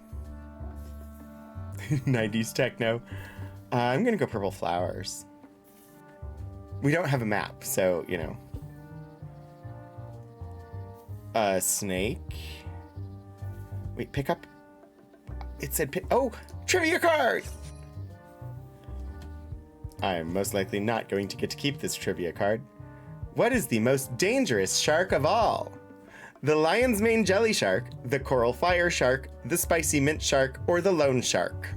[SPEAKER 1] 90s techno. I'm gonna go purple flowers. We don't have a map, so, you know. Snake. Wait, pick up. It said pick. Oh, trivia card! I'm most likely not going to get to keep this trivia card. What is the most dangerous shark of all? The lion's mane jelly shark, the coral fire shark, the spicy mint shark, or the lone shark?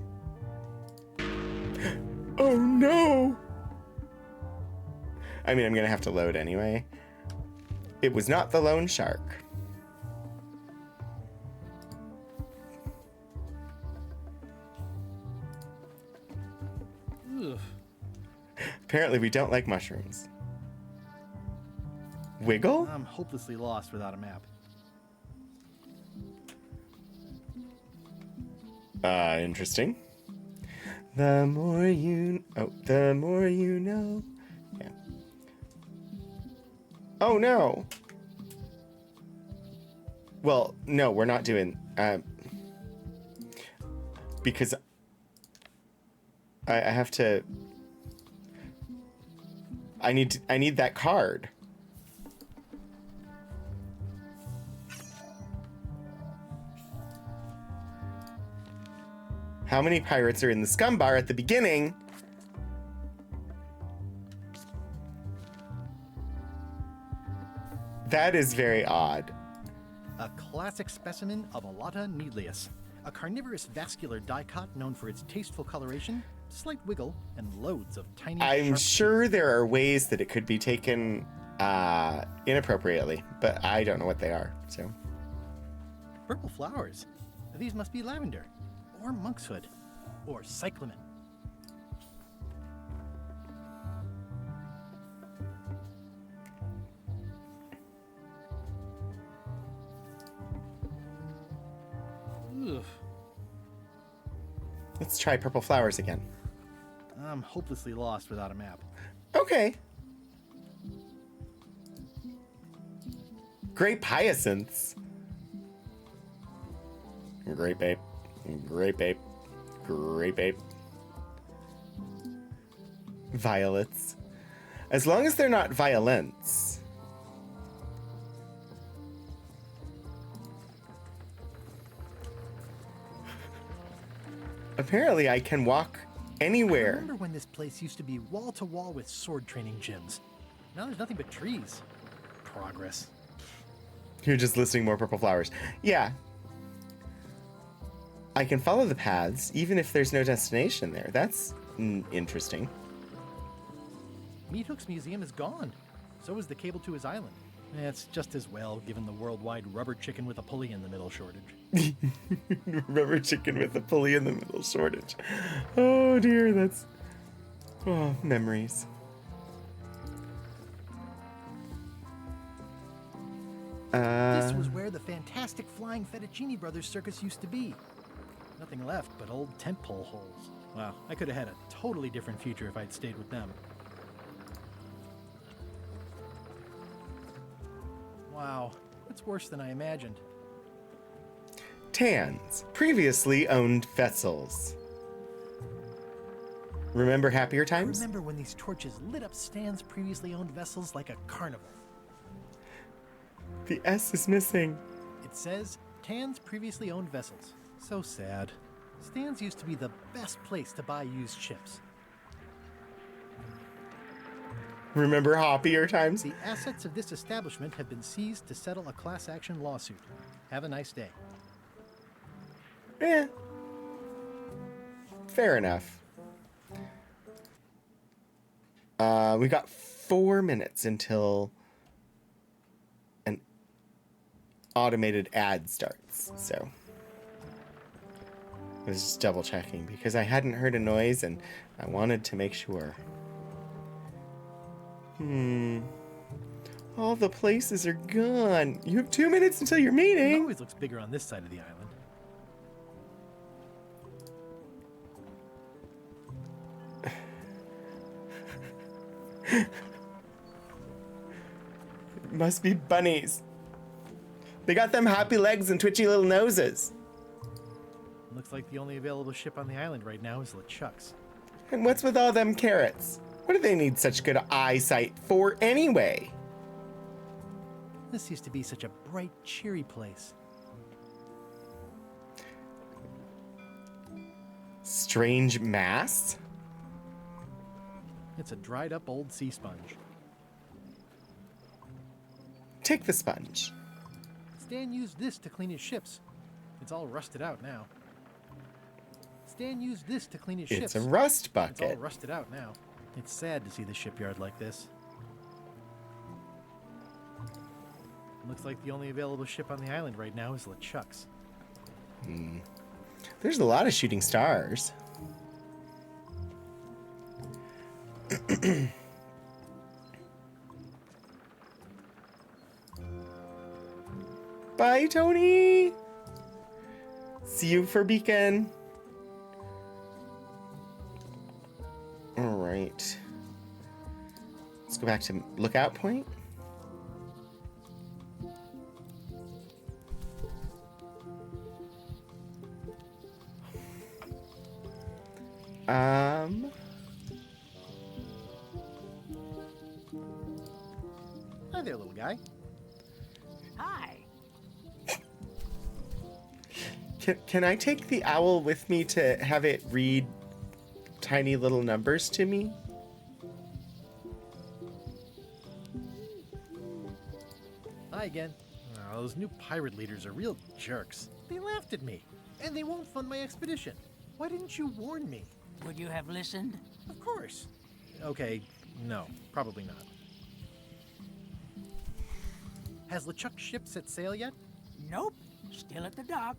[SPEAKER 1] Oh no! I mean, I'm gonna have to load anyway. It was not the lone shark.
[SPEAKER 2] Ugh.
[SPEAKER 1] Apparently we don't like mushrooms. Wiggle?
[SPEAKER 2] I'm hopelessly lost without a map.
[SPEAKER 1] Interesting. The more you... Oh, the more you know. Yeah. Oh, no. Well, no, we're not doing... because... I have to... I need that card. How many pirates are in the scum bar at the beginning? That is very odd.
[SPEAKER 2] A classic specimen of Alata needleus, a carnivorous vascular dicot known for its tasteful coloration, slight wiggle, and loads of tiny.
[SPEAKER 1] I'm
[SPEAKER 2] sharp
[SPEAKER 1] sure there are ways that it could be taken inappropriately, but I don't know what they are. So
[SPEAKER 2] purple flowers. These must be lavender, or monkshood, or cyclamen. Ugh.
[SPEAKER 1] let's try purple flowers again.
[SPEAKER 2] I'm hopelessly lost without a map.
[SPEAKER 1] Okay. Grape hyacinths. Grape ape. Grape ape. Grape ape. Violets. As long as they're not violets. Apparently I can walk anywhere.
[SPEAKER 2] Remember when this place used to be wall to wall with sword training gyms? Now there's nothing but trees. Progress.
[SPEAKER 1] You're just listing more purple flowers. Yeah. I can follow the paths even if there's no destination there. That's interesting.
[SPEAKER 2] Meat Hook's museum is gone. So is the cable to his island. It's just as well, given the worldwide rubber chicken with a pulley in the middle shortage.
[SPEAKER 1] Rubber chicken with a pulley in the middle shortage. Oh dear, that's... Oh, memories.
[SPEAKER 2] This was where the fantastic Flying Fettuccine Brothers circus used to be. Nothing left but old tent pole holes. Wow, I could have had a totally different future if I'd stayed with them. Wow, it's worse than I imagined.
[SPEAKER 1] Tans, previously owned vessels. Remember happier times?
[SPEAKER 2] Remember when these torches lit up Stan's previously owned vessels like a carnival?
[SPEAKER 1] The S is missing.
[SPEAKER 2] It says, Tan's previously owned vessels. So sad. Stan's used to be the best place to buy used ships.
[SPEAKER 1] Remember happier times?
[SPEAKER 2] The assets of this establishment have been seized to settle a class action lawsuit. Have a nice day.
[SPEAKER 1] Eh. Fair enough. We got 4 minutes until an automated ad starts, so I was just double checking because I hadn't heard a noise and I wanted to make sure. All the places are gone. You have 2 minutes until your
[SPEAKER 2] It
[SPEAKER 1] meeting.
[SPEAKER 2] always looks bigger on this side of the island.
[SPEAKER 1] Must be bunnies. They got them happy legs and twitchy little noses.
[SPEAKER 2] Looks like the only available ship on the island right now is LeChuck's.
[SPEAKER 1] And what's with all them carrots? What do they need such good eyesight for anyway?
[SPEAKER 2] This used to be such a bright, cheery place.
[SPEAKER 1] Strange mass?
[SPEAKER 2] It's a dried up old sea sponge.
[SPEAKER 1] Take the sponge.
[SPEAKER 2] Stan used this to clean his ships. It's all rusted out now. Stan used this to clean his
[SPEAKER 1] It's
[SPEAKER 2] ships.
[SPEAKER 1] a rust
[SPEAKER 2] It's all
[SPEAKER 1] bucket.
[SPEAKER 2] rusted out now. It's sad to see the shipyard like this. Looks like the only available ship on the island right now is LeChuck's.
[SPEAKER 1] There's a lot of shooting stars. Bye, Tony. See you for Beacon. All right. Let's go back to Lookout Point.
[SPEAKER 2] Hi there, little guy.
[SPEAKER 7] Hi.
[SPEAKER 1] Can I take the owl with me to have it read tiny little numbers to me?
[SPEAKER 2] Hi again. Oh, those new pirate leaders are real jerks. They laughed at me, and they won't fund my expedition. Why didn't you warn me?
[SPEAKER 10] Would you have listened?
[SPEAKER 2] Of course. Okay, no, probably not. Has LeChuck's ship set sail yet?
[SPEAKER 10] Nope. Still at the dock.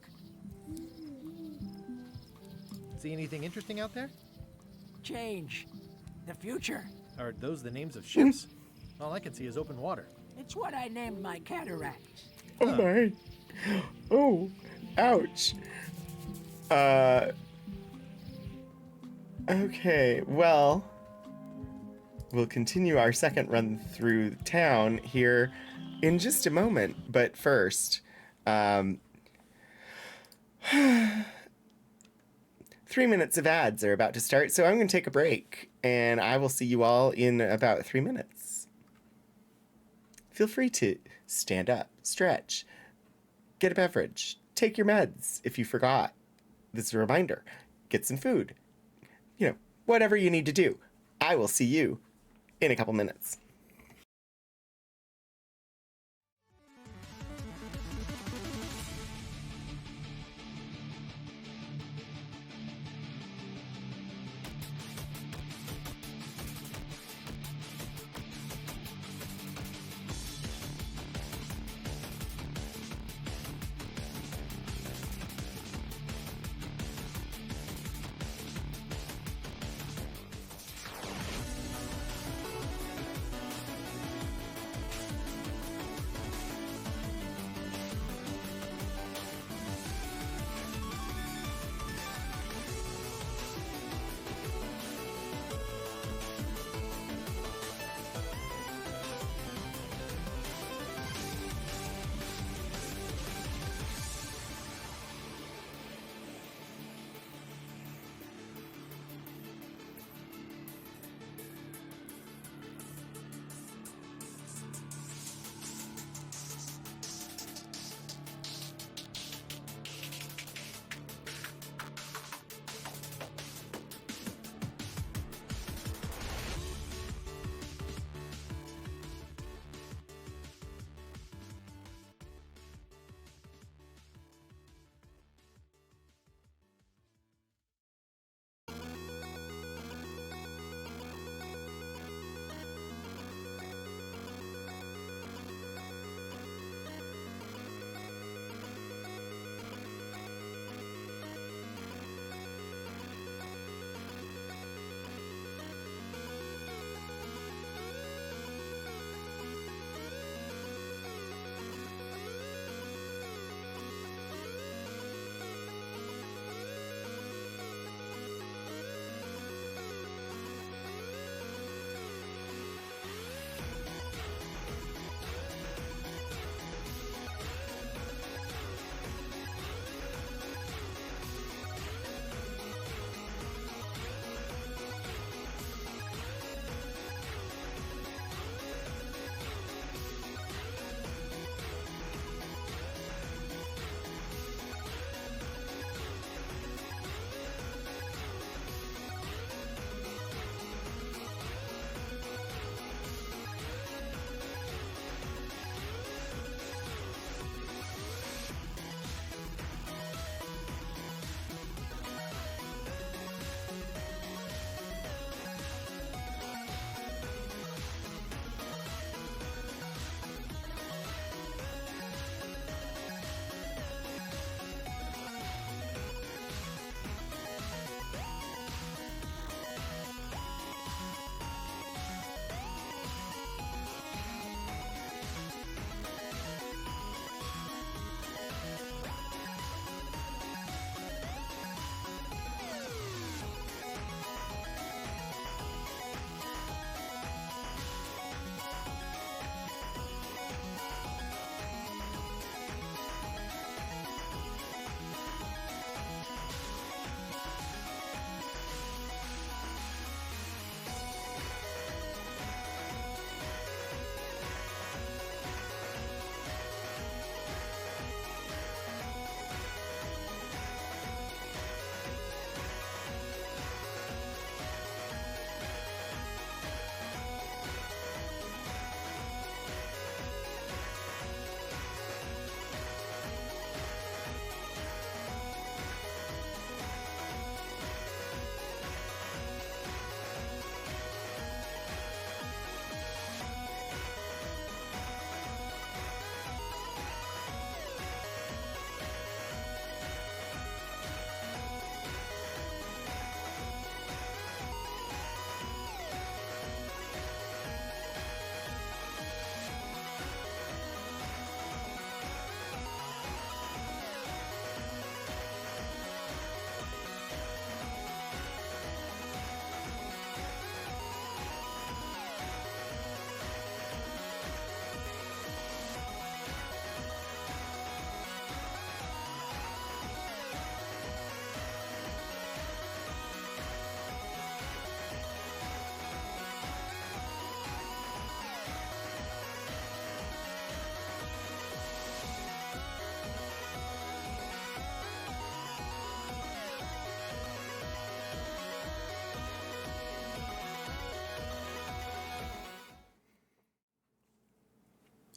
[SPEAKER 2] See anything interesting out there?
[SPEAKER 10] Change. The future.
[SPEAKER 2] Are those the names of ships? All I can see is open water.
[SPEAKER 10] It's what I named my cataracts.
[SPEAKER 1] Oh my. Oh, ouch. Okay, well, we'll continue our second run through town here in just a moment. But first, 3 minutes of ads are about to start, so I'm going to take a break, and I will see you all in about 3 minutes. Feel free to stand up, stretch, get a beverage, take your meds if you forgot. This is a reminder. Get some food. You know, whatever you need to do. I will see you in a couple minutes.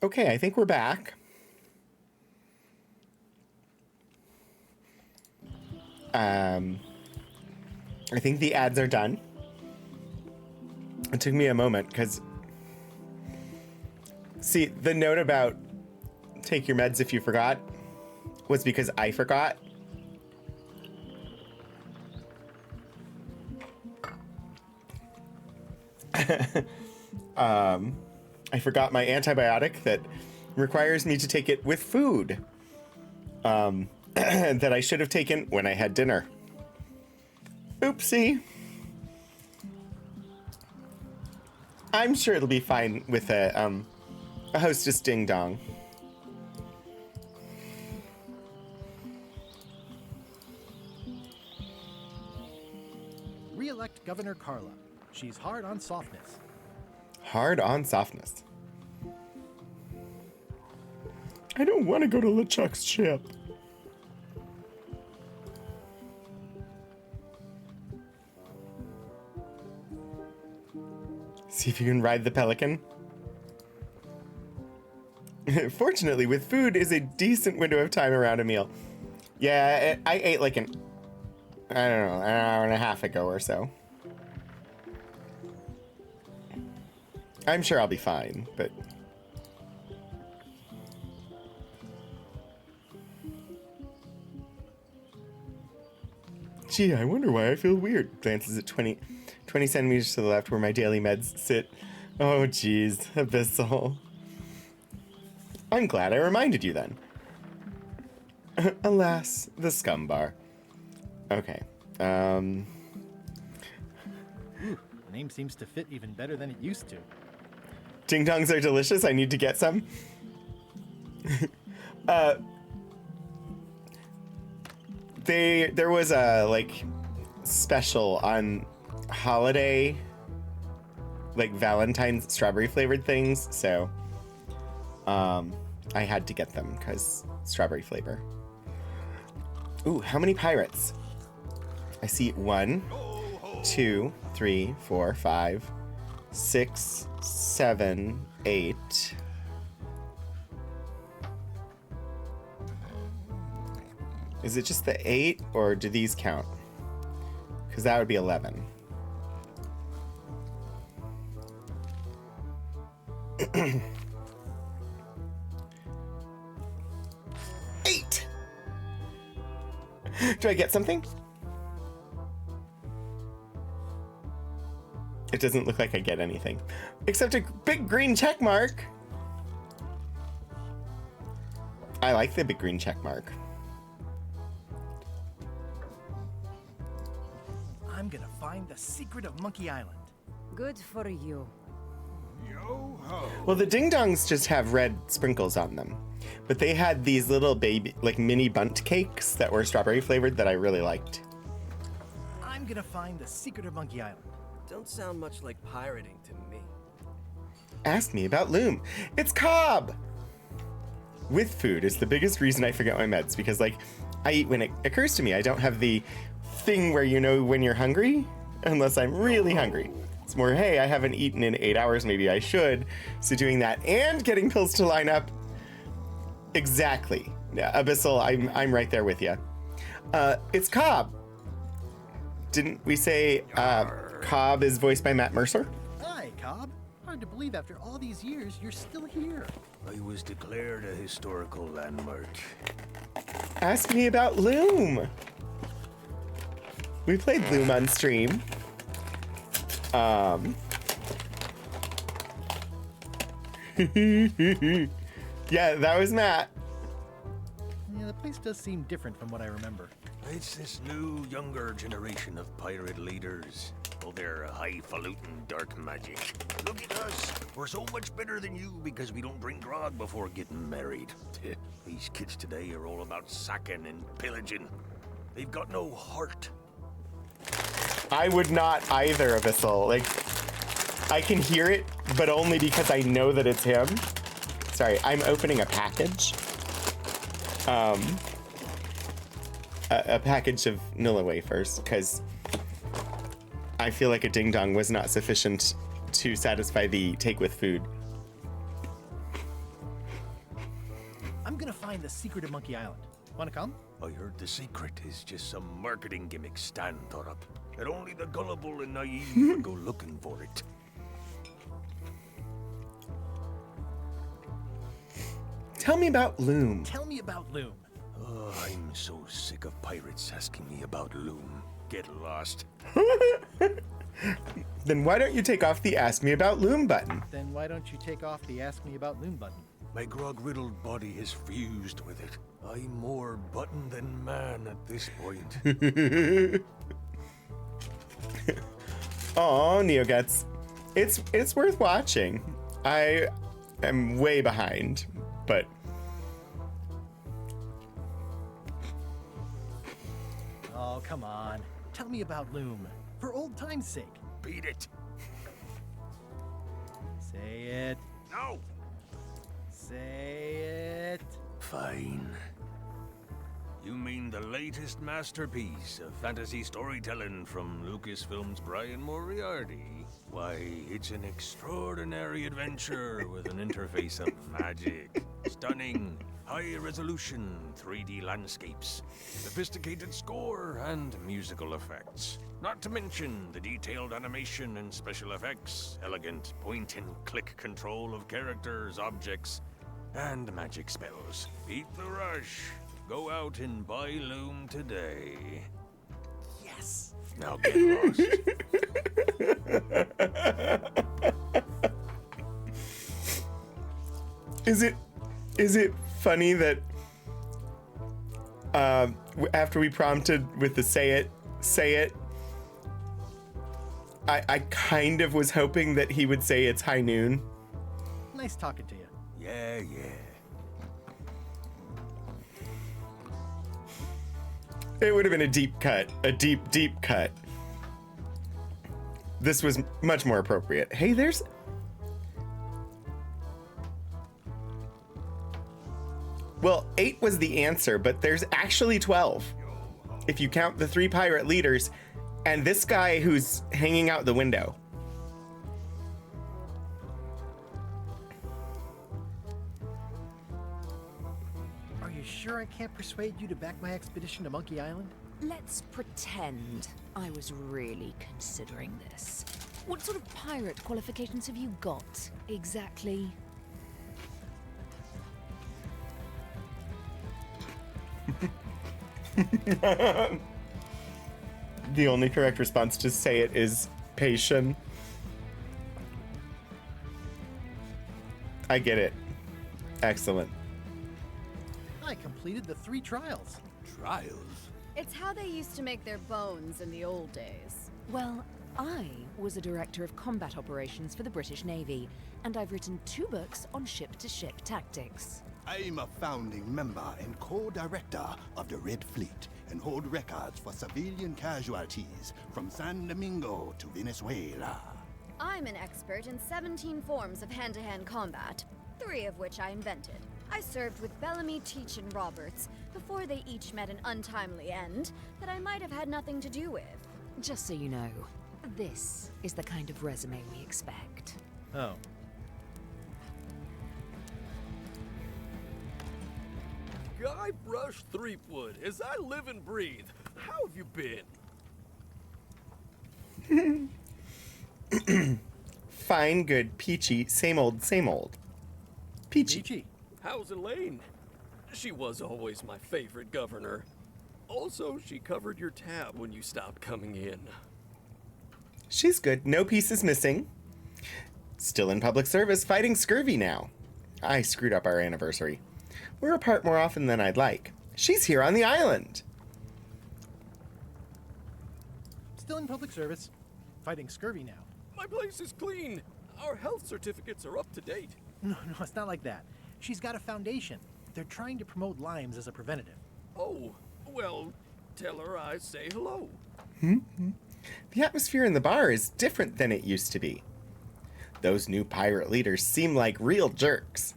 [SPEAKER 1] Okay, I think we're back. I think the ads are done. It took me a moment because, see, the note about take your meds if you forgot was because I forgot. I forgot my antibiotic that requires me to take it with food. That I should have taken when I had dinner. Oopsie. I'm sure it'll be fine with a hostess ding dong.
[SPEAKER 2] Re-elect Governor Carla. She's hard on softness.
[SPEAKER 1] Hard on softness. I don't want to go to LeChuck's ship. See if you can ride the pelican. Fortunately, with food is a decent window of time around a meal. Yeah, I ate like an hour and a half ago or so. I'm sure I'll be fine, but... Gee, I wonder why I feel weird. Glances at 20 centimeters to the left where my daily meds sit. Oh, geez, Abyssal. I'm glad I reminded you then. Alas, the scum bar. Okay,
[SPEAKER 2] Ooh, the name seems to fit even better than it used to.
[SPEAKER 1] Ding dongs are delicious. I need to get some. There was a like special on holiday, like Valentine's strawberry flavored things, so I had to get them because strawberry flavor. Ooh, how many pirates? I see 1, 2, 3, 4, 5, 6, 7, 8. Is it just the 8 or do these count? Because that would be 11. Eight. Do I get something? It doesn't look like I get anything. Except a big green check mark. I like the big green check mark.
[SPEAKER 2] I'm gonna find the secret of Monkey Island.
[SPEAKER 7] Good for you.
[SPEAKER 1] Well, the ding dongs just have red sprinkles on them, but they had these little baby, like mini bunt cakes that were strawberry flavored that I really liked.
[SPEAKER 2] I'm gonna find the secret of Monkey Island.
[SPEAKER 11] Don't sound much like pirating to me.
[SPEAKER 1] Ask me about Loom. It's Cobb! With food is the biggest reason I forget my meds, because like I eat when it occurs to me. I don't have the thing where you know when you're hungry, unless I'm really hungry. It's more, hey, I haven't eaten in 8 hours, maybe I should. So doing that and getting pills to line up. Exactly. Yeah, Abyssal, I'm right there with you. It's Cobb. Didn't we say Cobb is voiced by Matt Mercer?
[SPEAKER 2] Hi, Cobb. Hard to believe after all these years you're still here.
[SPEAKER 12] I was declared a historical landmark.
[SPEAKER 1] Ask me about Loom. We played Loom on stream. Yeah, that was Matt.
[SPEAKER 2] Yeah, the place does seem different from what I remember.
[SPEAKER 12] It's this new, younger generation of pirate leaders. Well, they're highfalutin dark magic. Look at us. We're so much better than you because we don't drink grog before getting married. These kids today are all about sacking and pillaging. They've got no heart.
[SPEAKER 1] I would not either, Abyssal. Like, I can hear it, but only because I know that it's him. Sorry, I'm opening a package. A package of Nilla wafers, because I feel like a ding dong was not sufficient to satisfy the take with food.
[SPEAKER 2] I'm gonna find the secret of Monkey Island. Wanna come?
[SPEAKER 12] I heard the secret is just some marketing gimmick Stan thought up. That only the gullible and naive would go looking for it.
[SPEAKER 1] Tell me about Loom.
[SPEAKER 2] Tell me about Loom.
[SPEAKER 12] Oh, I'm so sick of pirates asking me about Loom. Get lost.
[SPEAKER 1] Then why don't you take off the Ask Me About Loom button?
[SPEAKER 2] Then why don't you take off the Ask Me About Loom button?
[SPEAKER 12] My grog-riddled body has fused with it. I'm more button than man at this point.
[SPEAKER 1] Aw, Neoguts. It's worth watching. I am way behind, but...
[SPEAKER 2] Oh, come on. Tell me about Loom. For old time's sake.
[SPEAKER 12] Beat it.
[SPEAKER 2] Say it.
[SPEAKER 12] No.
[SPEAKER 2] Say it.
[SPEAKER 12] Fine. You mean the latest masterpiece of fantasy storytelling from Lucasfilm's Brian Moriarty? Why, it's an extraordinary adventure with an interface of magic, stunning, high-resolution 3D landscapes, sophisticated score, and musical effects. Not to mention the detailed animation and special effects, elegant point-and-click control of characters, objects, and magic spells. Beat the rush. Go out and buy Loom today.
[SPEAKER 2] Yes!
[SPEAKER 12] Now get lost.
[SPEAKER 1] Is it funny that after we prompted with the say it, I kind of was hoping that he would say it's high noon.
[SPEAKER 2] Nice talking to you.
[SPEAKER 12] Yeah.
[SPEAKER 1] It would have been a deep cut. A deep cut. This was much more appropriate. Hey, there's... Well, 8 was the answer, but there's actually 12. If you count the 3 pirate leaders and this guy who's hanging out the window.
[SPEAKER 2] Are you sure I can't persuade you to back my expedition to Monkey Island?
[SPEAKER 13] Let's pretend I was really considering this. What sort of pirate qualifications have you got, exactly?
[SPEAKER 1] The only correct response to say it is patient. I get it. Excellent.
[SPEAKER 2] I completed the 3 trials.
[SPEAKER 6] Trials?
[SPEAKER 3] It's how they used to make their bones in the old days.
[SPEAKER 13] Well, I was a director of combat operations for the British Navy, and I've written 2 books on ship-to-ship tactics.
[SPEAKER 14] I'm a founding member and co-director of the Red Fleet and hold records for civilian casualties from San Domingo to Venezuela.
[SPEAKER 3] I'm an expert in 17 forms of hand-to-hand combat, 3 of which I invented. I served with Bellamy, Teach, and Roberts before they each met an untimely end that I might have had nothing to do with.
[SPEAKER 13] Just so you know, this is the kind of resume we expect.
[SPEAKER 2] Oh.
[SPEAKER 6] Guybrush Threepwood, as I live and breathe. How have you been?
[SPEAKER 1] Fine, good, peachy, same old, same old. Peachy.
[SPEAKER 6] How's Elaine? She was always my favorite governor. Also, she covered your tab when you stopped coming in.
[SPEAKER 1] She's good. No pieces missing. Still in public service, fighting scurvy now. I screwed up our anniversary. We're apart more often than I'd like. She's here on the island.
[SPEAKER 2] Still in public service. Fighting scurvy now.
[SPEAKER 6] My place is clean. Our health certificates are up to date.
[SPEAKER 2] No, it's not like that. She's got a foundation. They're trying to promote limes as a preventative.
[SPEAKER 6] Oh, well, tell her I say hello.
[SPEAKER 1] The atmosphere in the bar is different than it used to be. Those new pirate leaders seem like real jerks.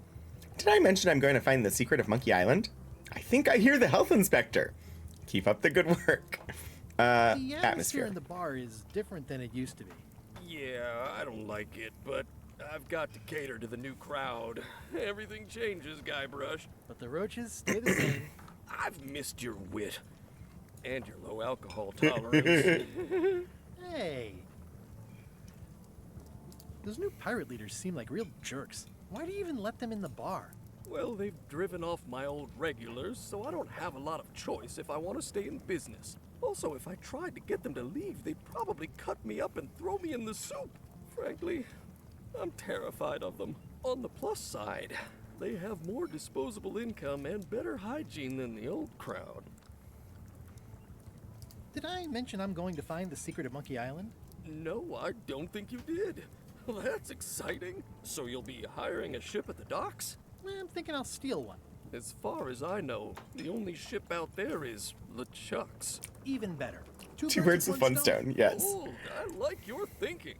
[SPEAKER 1] Did I mention I'm going to find the secret of Monkey Island? I think I hear the health inspector. Keep up the good work.
[SPEAKER 2] The atmosphere in the bar is different than it used to be.
[SPEAKER 6] Yeah, I don't like it, but I've got to cater to the new crowd. Everything changes, Guybrush.
[SPEAKER 2] But the roaches stay the same.
[SPEAKER 6] I've missed your wit. And your low alcohol tolerance.
[SPEAKER 2] Hey! Those new pirate leaders seem like real jerks. Why do you even let them in the bar?
[SPEAKER 6] Well, they've driven off my old regulars, so I don't have a lot of choice if I want to stay in business. Also, if I tried to get them to leave, they'd probably cut me up and throw me in the soup. Frankly, I'm terrified of them. On the plus side, they have more disposable income and better hygiene than the old crowd.
[SPEAKER 2] Did I mention I'm going to find the secret of Monkey Island?
[SPEAKER 6] No, I don't think you did. Well, that's exciting. So you'll be hiring a ship at the docks?
[SPEAKER 2] I'm thinking I'll steal one.
[SPEAKER 6] As far as I know, the only ship out there is LeChuck's.
[SPEAKER 2] Even better.
[SPEAKER 1] Two birds with one stone, yes.
[SPEAKER 6] Oh, I like your thinking.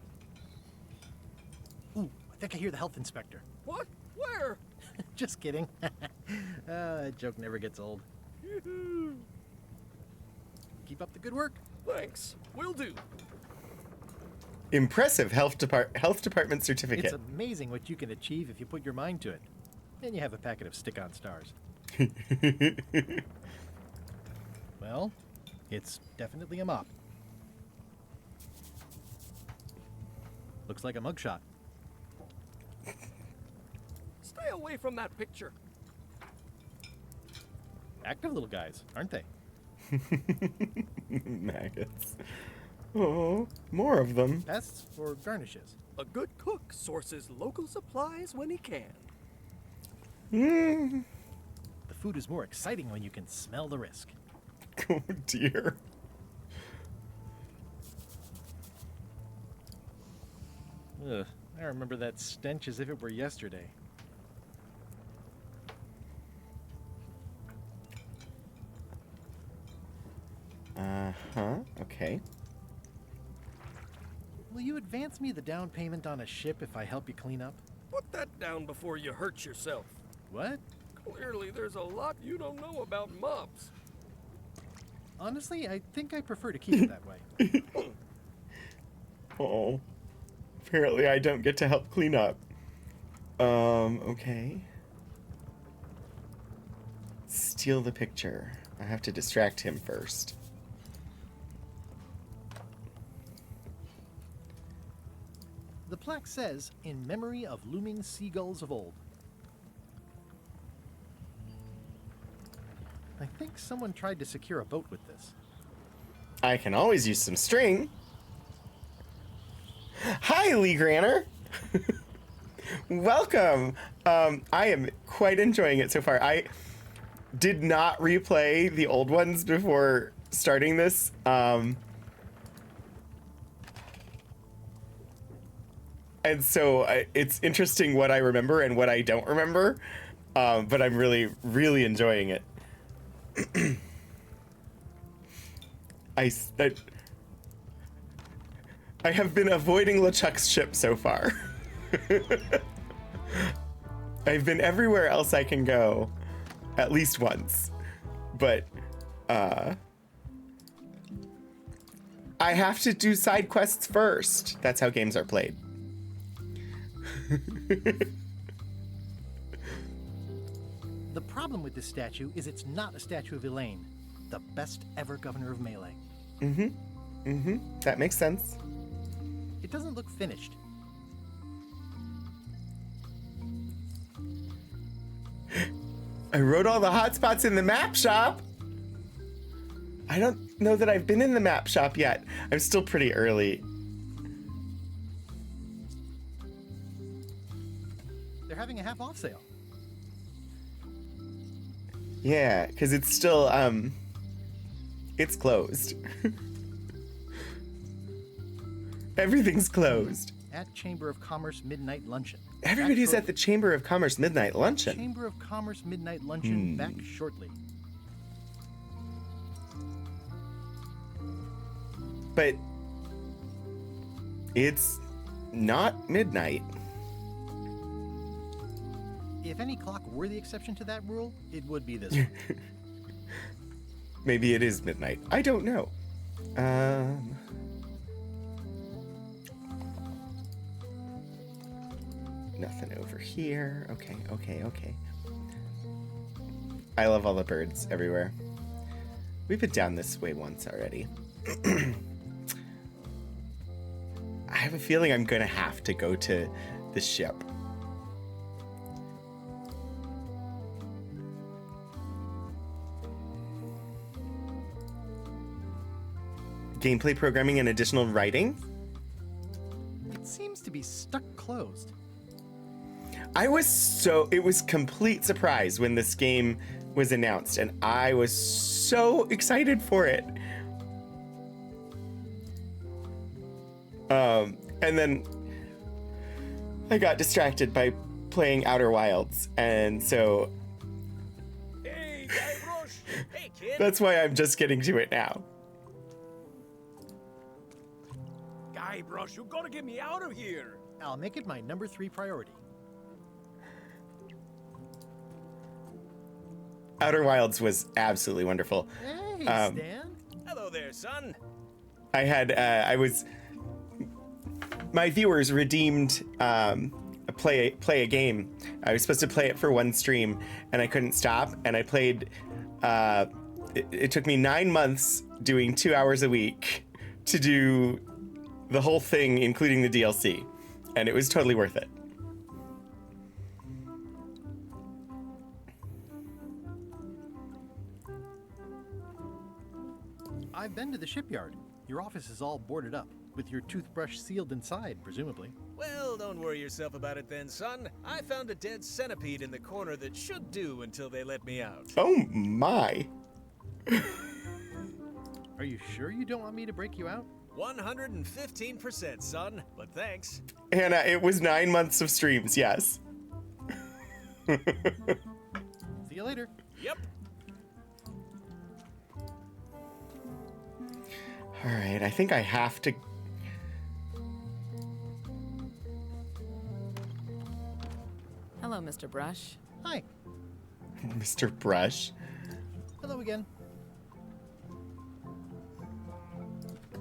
[SPEAKER 2] Ooh, I think I hear the health inspector.
[SPEAKER 6] What? Where?
[SPEAKER 2] Just kidding. That joke never gets old. Keep up the good work.
[SPEAKER 6] Thanks. Will do.
[SPEAKER 1] Impressive health department certificate.
[SPEAKER 2] It's amazing what you can achieve if you put your mind to it. And you have a packet of stick-on stars. Well, it's definitely a mop. Looks like a mugshot.
[SPEAKER 6] Stay away from that picture.
[SPEAKER 2] Active little guys, aren't they?
[SPEAKER 1] Maggots. Oh, more of them.
[SPEAKER 2] Pests or garnishes?
[SPEAKER 6] A good cook sources local supplies when he can.
[SPEAKER 2] The food is more exciting when you can smell the risk.
[SPEAKER 1] Oh dear.
[SPEAKER 2] Ugh, I remember that stench as if it were yesterday.
[SPEAKER 1] Okay.
[SPEAKER 2] Will you advance me the down payment on a ship if I help you clean up?
[SPEAKER 6] Put that down before you hurt yourself.
[SPEAKER 2] What?
[SPEAKER 6] Clearly, there's a lot you don't know about mops.
[SPEAKER 2] Honestly, I think I prefer to keep it that way.
[SPEAKER 1] Oh. Apparently I don't get to help clean up. Okay. Steal the picture. I have to distract him first.
[SPEAKER 2] The plaque says, in memory of looming seagulls of old. I think someone tried to secure a boat with this.
[SPEAKER 1] I can always use some string. Hi, Lee Granner. Welcome. I am quite enjoying it so far. I did not replay the old ones before starting this. And so it's interesting what I remember and what I don't remember. But I'm really, really enjoying it. I have been avoiding LeChuck's ship so far. I've been everywhere else I can go, at least once. But, I have to do side quests first. That's how games are played.
[SPEAKER 2] The problem with this statue is it's not a statue of Elaine, the best ever governor of Melee.
[SPEAKER 1] That makes sense.
[SPEAKER 2] It doesn't look finished.
[SPEAKER 1] I wrote all the hotspots in the map shop. I don't know that I've been in the map shop yet. I'm still pretty early.
[SPEAKER 2] They're having a half-off sale.
[SPEAKER 1] Yeah, because it's still, it's closed. Everything's closed.
[SPEAKER 2] At Chamber of Commerce Midnight Luncheon.
[SPEAKER 1] Everybody's at the Chamber of Commerce Midnight Luncheon.
[SPEAKER 2] Chamber of Commerce Midnight Luncheon back shortly.
[SPEAKER 1] But it's not midnight.
[SPEAKER 2] If any clock were the exception to that rule, it would be this one.
[SPEAKER 1] Maybe it is midnight. I don't know. Nothing over here. Okay, okay, okay. I love all the birds everywhere. We've been down this way once already. I have a feeling I'm gonna have to go to the ship. Gameplay programming and additional writing?
[SPEAKER 2] It seems to be stuck closed.
[SPEAKER 1] It was complete surprise when this game was announced, and I was so excited for it. And then I got distracted by playing Outer Wilds, and so
[SPEAKER 5] Hey, Guybrush! Hey, kid!
[SPEAKER 1] that's why I'm just getting to it now.
[SPEAKER 5] Guybrush, you gotta get me out of here!
[SPEAKER 2] I'll make it my number 3 priority.
[SPEAKER 1] Outer Wilds was absolutely wonderful.
[SPEAKER 2] Hey, Stan.
[SPEAKER 5] Hello there, son.
[SPEAKER 1] My viewers redeemed play a game. I was supposed to play it for one stream, and I couldn't stop. And I played. It took me 9 months doing 2 hours a week to do the whole thing, including the DLC, and it was totally worth it.
[SPEAKER 2] I've been to the shipyard. Your office is all boarded up, with your toothbrush sealed inside, presumably.
[SPEAKER 5] Well, don't worry yourself about it then, son. I found a dead centipede in the corner that should do until they let me out.
[SPEAKER 1] Oh my.
[SPEAKER 2] Are you sure you don't want me to break you out?
[SPEAKER 5] 115%, son, but thanks.
[SPEAKER 1] Hannah, it was 9 months of streams, yes.
[SPEAKER 2] See you later.
[SPEAKER 5] Yep.
[SPEAKER 1] All right, I think I have to.
[SPEAKER 4] Hello, Mr. Brush.
[SPEAKER 2] Hi.
[SPEAKER 1] Mr. Brush.
[SPEAKER 2] Hello again.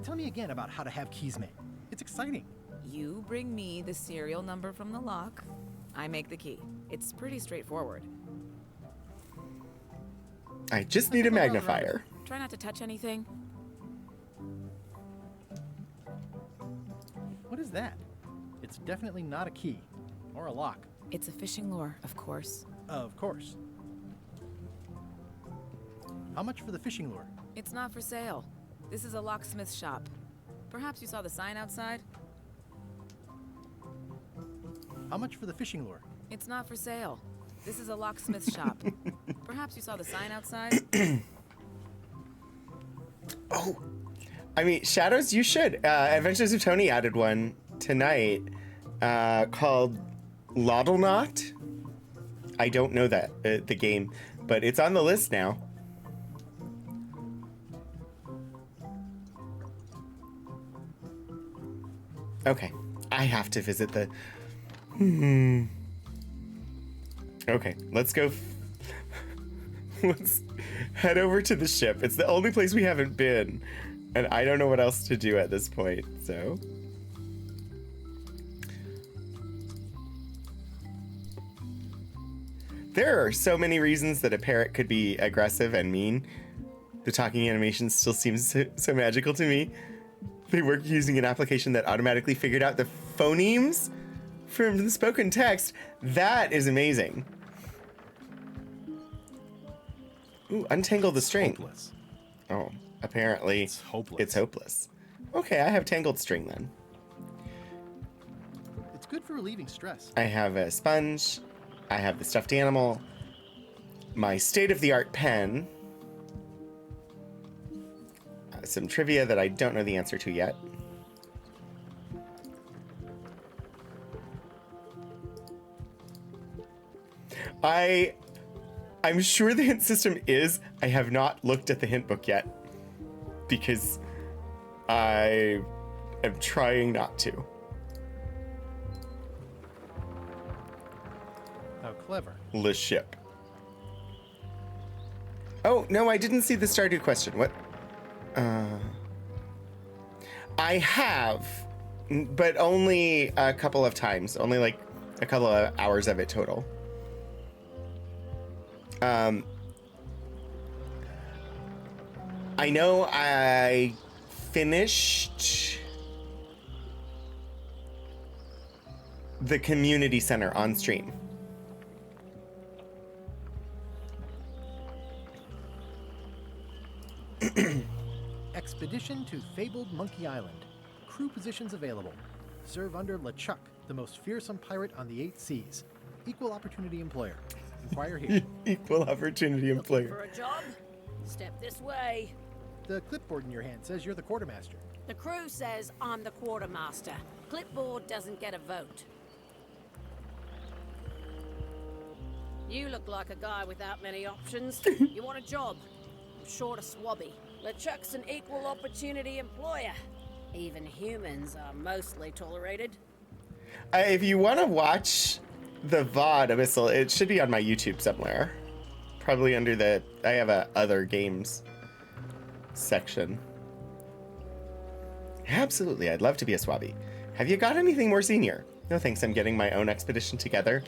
[SPEAKER 2] Tell me again about how to have keys made. It's exciting.
[SPEAKER 4] You bring me the serial number from the lock. I make the key. It's pretty straightforward.
[SPEAKER 1] I just need a magnifier.
[SPEAKER 4] Try not to touch anything.
[SPEAKER 2] What is that? It's definitely not a key. Or a lock.
[SPEAKER 4] It's a fishing lure, of course.
[SPEAKER 2] Of course. How much for the fishing lure?
[SPEAKER 4] It's not for sale. This is a locksmith shop. Perhaps you saw the sign outside?
[SPEAKER 2] How much for the fishing lure?
[SPEAKER 4] It's not for sale. This is a locksmith shop. Perhaps you saw the sign outside?
[SPEAKER 1] Oh, I mean, Shadows, you should. Adventures of Tony added one tonight called Loddlenaut. I don't know that, the game, but it's on the list now. Okay, I have to visit the... Okay, let's go. Let's head over to the ship. It's the only place we haven't been, and I don't know what else to do at this point, so... There are so many reasons that a parrot could be aggressive and mean. The talking animation still seems so magical to me. They work using an application that automatically figured out the phonemes from the spoken text. That is amazing. Ooh, untangle the string.
[SPEAKER 15] Hopeless.
[SPEAKER 1] Oh, apparently
[SPEAKER 15] It's hopeless.
[SPEAKER 1] it's hopeless. Okay, I have tangled string then.
[SPEAKER 2] It's good for relieving stress.
[SPEAKER 1] I have a sponge. I have the stuffed animal. My state-of-the-art pen. Some trivia that I don't know the answer to yet. I'm sure the hint system is. I have not looked at the hint book yet because I am trying not to.
[SPEAKER 2] How clever.
[SPEAKER 1] The ship. Oh, no, I didn't see the Stardew question. What? I have, but only a couple of times. Only like a couple of hours of it total. I know I finished the community center on stream.
[SPEAKER 2] Expedition to fabled Monkey Island. Crew positions available. Serve under LeChuck, the most fearsome pirate on the 8 seas. Equal opportunity employer. Inquire here.
[SPEAKER 1] Equal opportunity
[SPEAKER 10] For
[SPEAKER 1] employer.
[SPEAKER 10] a job? Step this way.
[SPEAKER 2] The clipboard in your hand says you're the quartermaster.
[SPEAKER 10] The crew says I'm the quartermaster. Clipboard doesn't get a vote. You look like a guy without many options. You want a job? I'm short a swabby. LeChuck's an equal opportunity employer. Even humans are mostly tolerated.
[SPEAKER 1] If you want to watch the VOD, Abyssal, it should be on my YouTube somewhere. Probably under the... I have a other games section. Absolutely, I'd love to be a swabby. Have you got anything more senior? No thanks, I'm getting my own expedition together.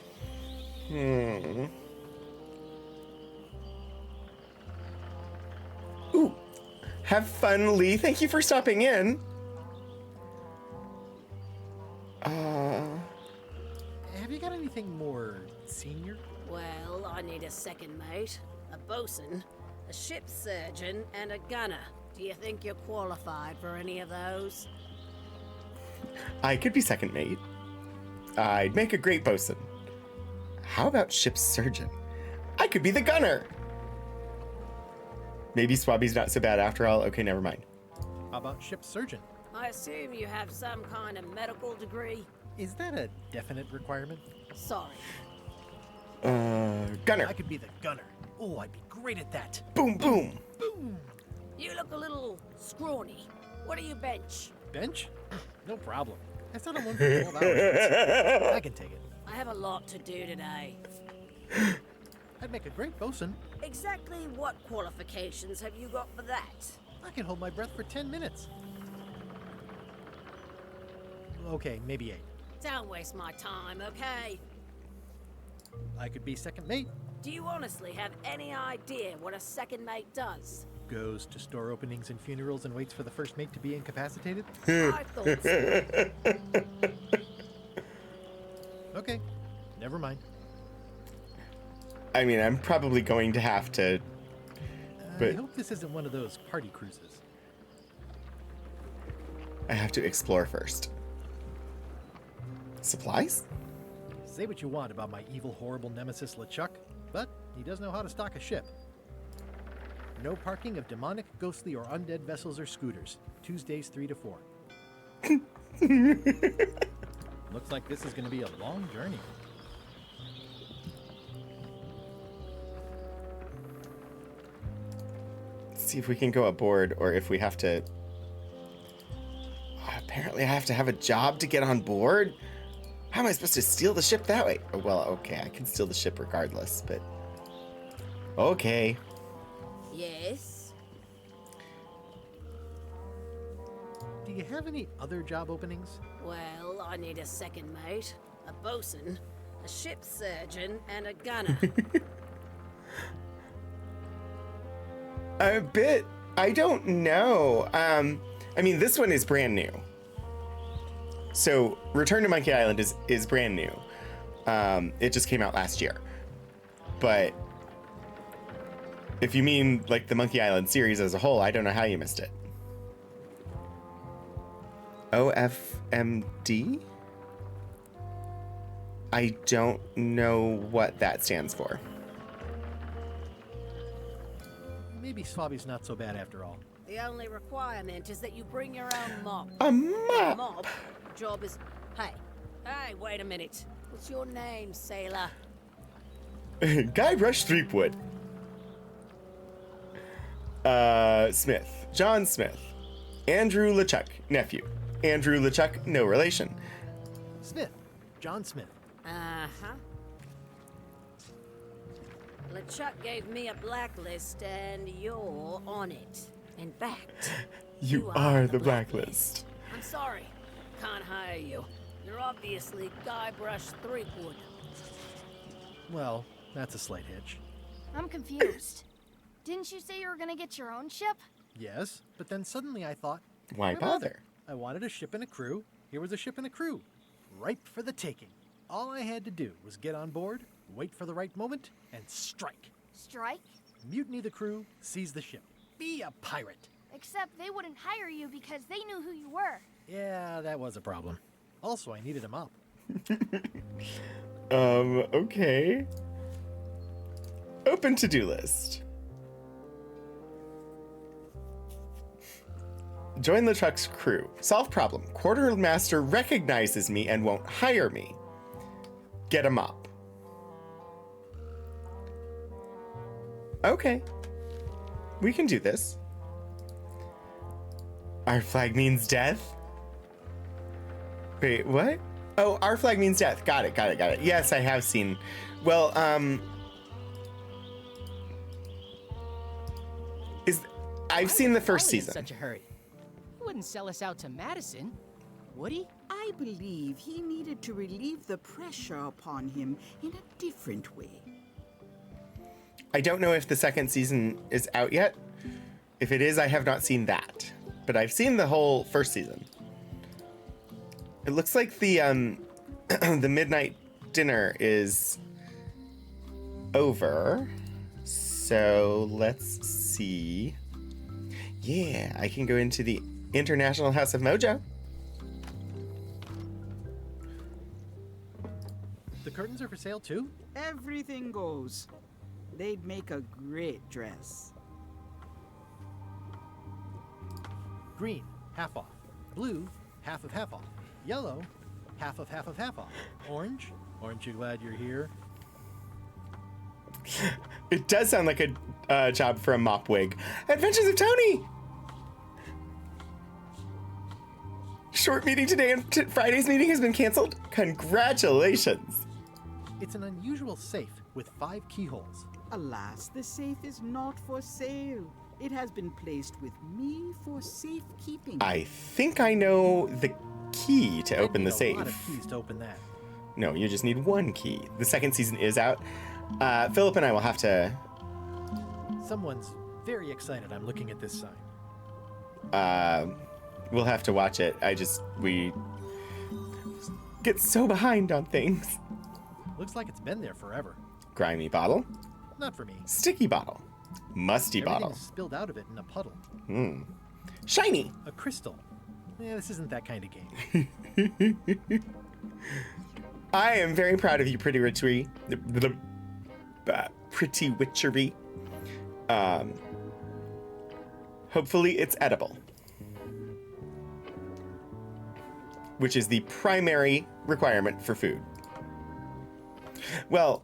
[SPEAKER 1] Ooh. Have fun, Lee. Thank you for stopping in.
[SPEAKER 2] Have you got anything more senior?
[SPEAKER 10] Well, I need a second mate, a bosun, a ship surgeon, and a gunner. Do you think you're qualified for any of those?
[SPEAKER 1] I could be second mate. I'd make a great bosun. How about ship's surgeon? I could be the gunner. Maybe Swabby's not so bad after all. Okay, never mind.
[SPEAKER 2] How about ship surgeon?
[SPEAKER 10] I assume you have some kind of medical degree?
[SPEAKER 2] Is that a definite requirement?
[SPEAKER 10] Sorry.
[SPEAKER 1] Gunner.
[SPEAKER 2] I could be the gunner. Oh, I'd be great at that.
[SPEAKER 1] Boom, boom.
[SPEAKER 2] Boom.
[SPEAKER 10] You look a little scrawny. What do you bench?
[SPEAKER 2] Bench? No problem. I sat on one for 12 hours. I can take it.
[SPEAKER 10] I have a lot to do today.
[SPEAKER 2] I'd make a great bosun.
[SPEAKER 10] Exactly what qualifications have you got for that?
[SPEAKER 2] I can hold my breath for 10 minutes. Okay, maybe 8.
[SPEAKER 10] Don't waste my time, okay?
[SPEAKER 2] I could be second mate.
[SPEAKER 10] Do you honestly have any idea what a second mate does?
[SPEAKER 2] Goes to store openings and funerals and waits for the first mate to be incapacitated?
[SPEAKER 10] I thought so.
[SPEAKER 2] Okay, never mind.
[SPEAKER 1] I mean, I'm probably going to have to...
[SPEAKER 2] I hope this isn't one of those party cruises.
[SPEAKER 1] I have to explore first. Supplies?
[SPEAKER 2] Say what you want about my evil, horrible nemesis LeChuck, but he does know how to stock a ship. No parking of demonic, ghostly, or undead vessels or scooters. Tuesdays 3 to 4. Looks like this is going to be a long journey.
[SPEAKER 1] Let's see if we can go aboard or if we have to... Apparently I have to have a job to get on board? How am I supposed to steal the ship that way? Oh, well, okay, I can steal the ship regardless, but... Okay.
[SPEAKER 10] Yes?
[SPEAKER 2] Do you have any other job openings?
[SPEAKER 10] Well, I need a second mate, a bosun, a ship surgeon, and a gunner.
[SPEAKER 1] A bit. I don't know. I mean, this one is brand new. So, Return to Monkey Island is brand new. It just came out last year. But if you mean like the Monkey Island series as a whole, I don't know how you missed it. OFMD? I don't know what that stands for.
[SPEAKER 2] Maybe Swabby's not so bad after all.
[SPEAKER 10] The only requirement is that you bring your own mop.
[SPEAKER 1] A mop?
[SPEAKER 10] Mop? Job is... Hey, wait a minute. What's your name, sailor?
[SPEAKER 1] Guybrush Threepwood. Smith. John Smith. Andrew LeChuck, nephew. Andrew LeChuck, no relation.
[SPEAKER 2] Smith. John Smith.
[SPEAKER 10] Uh-huh. LeChuck gave me a blacklist, and you're on it. In fact,
[SPEAKER 1] You are the blacklist.
[SPEAKER 10] I'm sorry. Can't hire you. You're obviously Guybrush Threepwood.
[SPEAKER 2] Well, that's a slight hitch.
[SPEAKER 15] I'm confused. Didn't you say you were gonna get your own ship?
[SPEAKER 2] Yes, but then suddenly I thought,
[SPEAKER 1] Why bother?
[SPEAKER 2] I wanted a ship and a crew. Here was a ship and a crew. Ripe for the taking. All I had to do was get on board, wait for the right moment, and strike.
[SPEAKER 15] Strike?
[SPEAKER 2] Mutiny the crew, seize the ship. Be a pirate.
[SPEAKER 15] Except they wouldn't hire you because they knew who you were.
[SPEAKER 2] Yeah, that was a problem. Also, I needed a mop.
[SPEAKER 1] Okay. Open to-do list. Join the truck's crew. Solve problem. Quartermaster recognizes me and won't hire me. Get a mop. Okay. We can do this. Our flag means death? Wait, what? Oh, our flag means death. Got it. Yes, I have seen. Well, I've seen the first season.
[SPEAKER 16] Such a hurry. He wouldn't sell us out to Madison, would he?
[SPEAKER 8] I believe he needed to relieve the pressure upon him in a different way.
[SPEAKER 1] I don't know if the second season is out yet. If it is, I have not seen that. But I've seen the whole first season. It looks like the the midnight dinner is over. So let's see. Yeah, I can go into the International House of Mojo.
[SPEAKER 2] The curtains are for sale too?
[SPEAKER 8] Everything goes. They'd make a great dress.
[SPEAKER 2] Green, half off. Blue, half of half off. Yellow, half of half of half off. Orange, aren't you glad you're here?
[SPEAKER 1] It does sound like a job for a mop wig. Adventures of Tony! Short meeting today and Friday's meeting has been canceled. Congratulations.
[SPEAKER 2] It's an unusual safe with 5 keyholes.
[SPEAKER 8] Alas, the safe is not for sale. It has been placed with me for safekeeping.
[SPEAKER 1] I think I know the key to open the safe.
[SPEAKER 2] A lot of keys to open that.
[SPEAKER 1] No, you just need 1 key. The second season is out. Philip and I will have to...
[SPEAKER 2] Someone's very excited I'm looking at this sign.
[SPEAKER 1] We'll have to watch it. We get so behind on things.
[SPEAKER 2] Looks like it's been there forever.
[SPEAKER 1] Grimy bottle.
[SPEAKER 2] Not for me.
[SPEAKER 1] Sticky bottle. Musty bottle.
[SPEAKER 2] Everything's spilled out of it in a puddle.
[SPEAKER 1] Shiny.
[SPEAKER 2] A crystal. Yeah, this isn't that kind of game.
[SPEAKER 1] I am very proud of you, Pretty Witchery. Pretty Witchery. Hopefully it's edible. Which is the primary requirement for food. Well,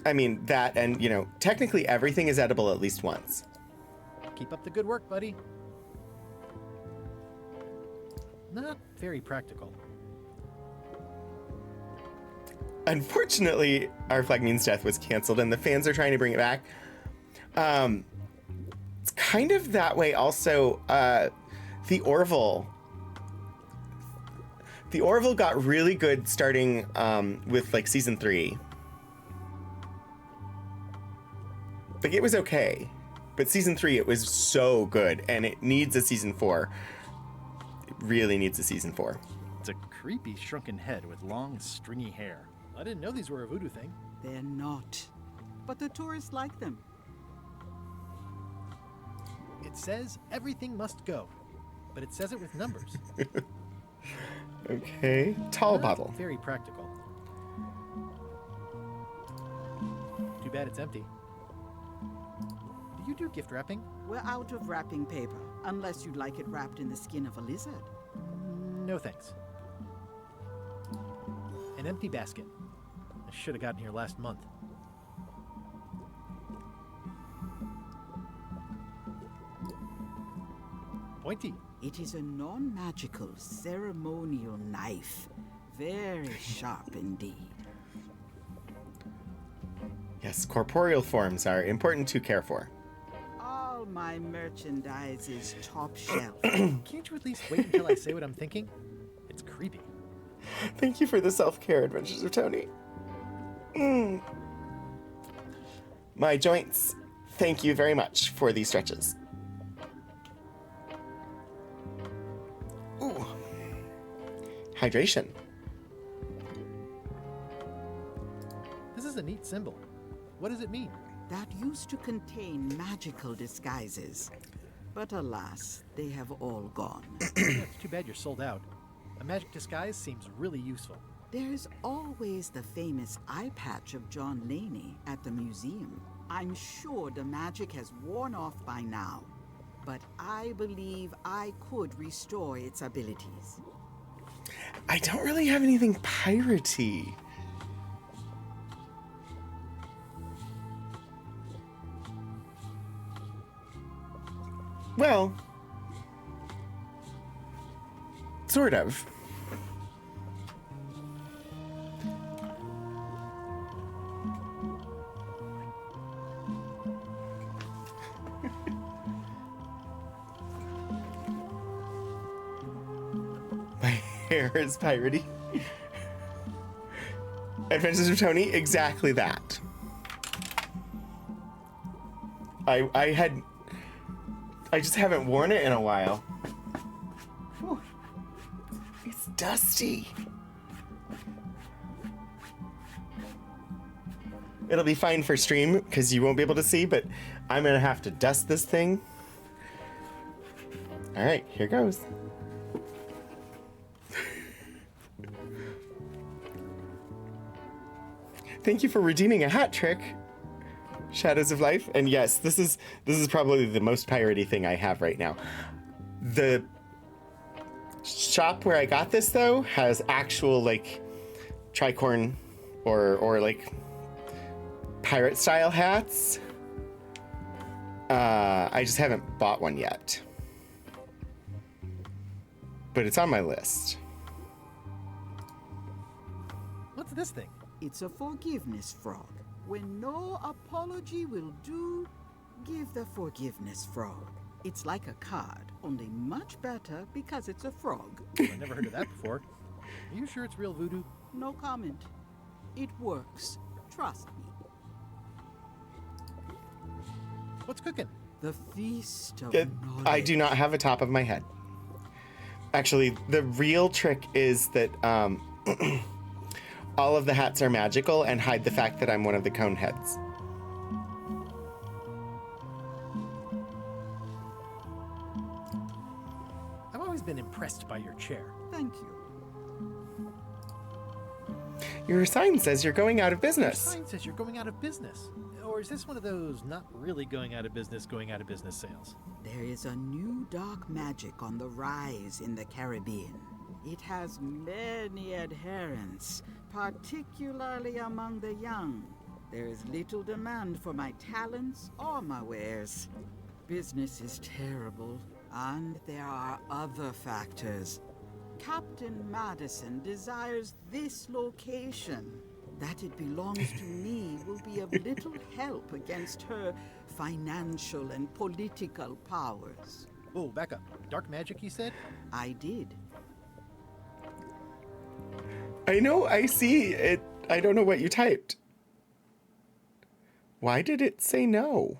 [SPEAKER 1] I mean, that and, technically everything is edible at least once.
[SPEAKER 2] Keep up the good work, buddy. Not very practical.
[SPEAKER 1] Unfortunately, Our Flag Means Death was canceled and the fans are trying to bring it back. It's kind of that way also. The Orville got really good starting with like season 3. Like it was okay, but season 3 it was so good and it needs a season 4. It really needs a season 4.
[SPEAKER 2] It's a creepy shrunken head with long stringy hair. I didn't know these were a voodoo thing.
[SPEAKER 8] They're not, but the tourists like them.
[SPEAKER 2] It says everything must go, but it says it with numbers.
[SPEAKER 1] Okay, tall bottle.
[SPEAKER 2] Very practical. Too bad it's empty. Do you do gift wrapping?
[SPEAKER 8] We're out of wrapping paper, unless you'd like it wrapped in the skin of a lizard.
[SPEAKER 2] No thanks. An empty basket. I should have gotten here last month. Pointy.
[SPEAKER 8] It is a non-magical ceremonial knife. Very sharp indeed.
[SPEAKER 1] Yes, corporeal forms are important to care for.
[SPEAKER 8] All my merchandise is top shelf.
[SPEAKER 2] Can't you at least wait until I say what I'm thinking? It's creepy.
[SPEAKER 1] Thank you for the self-care, Adventures of Tony. My joints, thank you very much for these stretches. Ooh. Hydration.
[SPEAKER 2] This is a neat symbol. What does it mean?
[SPEAKER 8] That used to contain magical disguises. But alas, they have all gone.
[SPEAKER 2] It's too bad you're sold out. A magic disguise seems really useful.
[SPEAKER 8] There's always the famous eye patch of John Laney at the museum. I'm sure the magic has worn off by now, but I believe I could restore its abilities.
[SPEAKER 1] I don't really have anything piratey. Well, sort of. My hair is piratey. Adventures of Tony, exactly that. I just haven't worn it in a while. Whew. It's dusty. It'll be fine for stream because you won't be able to see, but I'm gonna have to dust this thing. All right, here goes. Thank you for redeeming a hat trick. Shadows of Life, and yes, this is probably the most piratey thing I have right now. The shop where I got this though has actual like tricorn or like pirate style hats. I just haven't bought one yet, but it's on my list.
[SPEAKER 2] What's this thing?
[SPEAKER 8] It's a forgiveness frog. When no apology will do, give the forgiveness frog. It's like a card, only much better because it's a frog.
[SPEAKER 2] I've never heard of that before. Are you sure it's real voodoo?
[SPEAKER 8] No comment. It works. Trust me.
[SPEAKER 2] What's cooking?
[SPEAKER 8] The feast of
[SPEAKER 1] I do not have a top of my head. Actually, the real trick is that all of the hats are magical and hide the fact that I'm one of the cone heads.
[SPEAKER 2] I've always been impressed by your chair.
[SPEAKER 8] Thank you.
[SPEAKER 1] Your sign says you're going out of business.
[SPEAKER 2] Your sign says you're going out of business. Or is this one of those not really going out of business sales?
[SPEAKER 8] There is a new dark magic on the rise in the Caribbean. It has many adherents, particularly among the young. There is little demand for my talents or my wares. Business is terrible, and there are other factors. Captain Madison desires this location. That it belongs to me will be of little help against her financial and political powers.
[SPEAKER 2] Oh, back up. Dark magic, you said?
[SPEAKER 8] I did.
[SPEAKER 1] I know, I see it. I don't know what you typed. Why did it say no?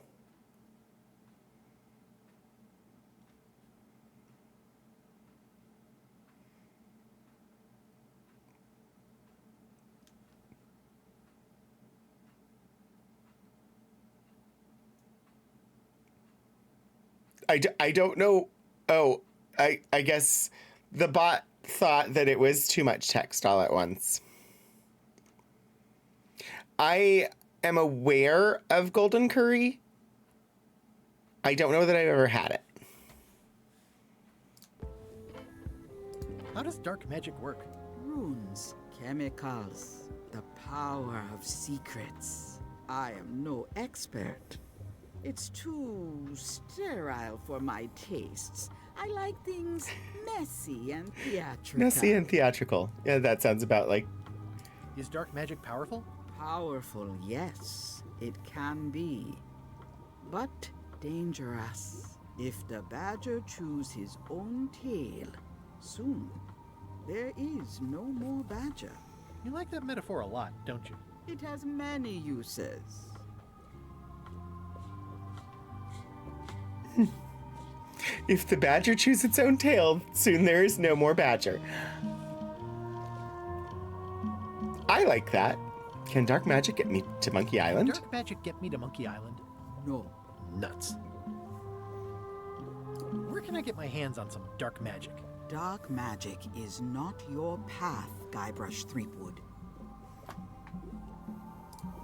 [SPEAKER 1] I don't know. Oh, I guess the bot thought that it was too much text all at once. I am aware of golden curry. I don't know that I've ever had it.
[SPEAKER 2] How does dark magic work?
[SPEAKER 8] Runes, chemicals, the power of secrets. I am no expert. It's too sterile for my tastes. I like things messy and theatrical.
[SPEAKER 1] Messy and theatrical. Yeah, that sounds about like...
[SPEAKER 2] Is dark magic powerful?
[SPEAKER 8] Powerful, yes. It can be. But dangerous. If the badger chews his own tail, soon There is no more badger.
[SPEAKER 2] You like that metaphor a lot, don't you?
[SPEAKER 8] It has many uses.
[SPEAKER 1] If the badger chews its own tail, soon there is no more badger. I like that. Can dark magic get me to Monkey Island?
[SPEAKER 2] Dark magic get me to Monkey Island?
[SPEAKER 8] No.
[SPEAKER 2] Nuts. Where can I get my hands on some dark magic?
[SPEAKER 8] Dark magic is not your path, Guybrush Threepwood.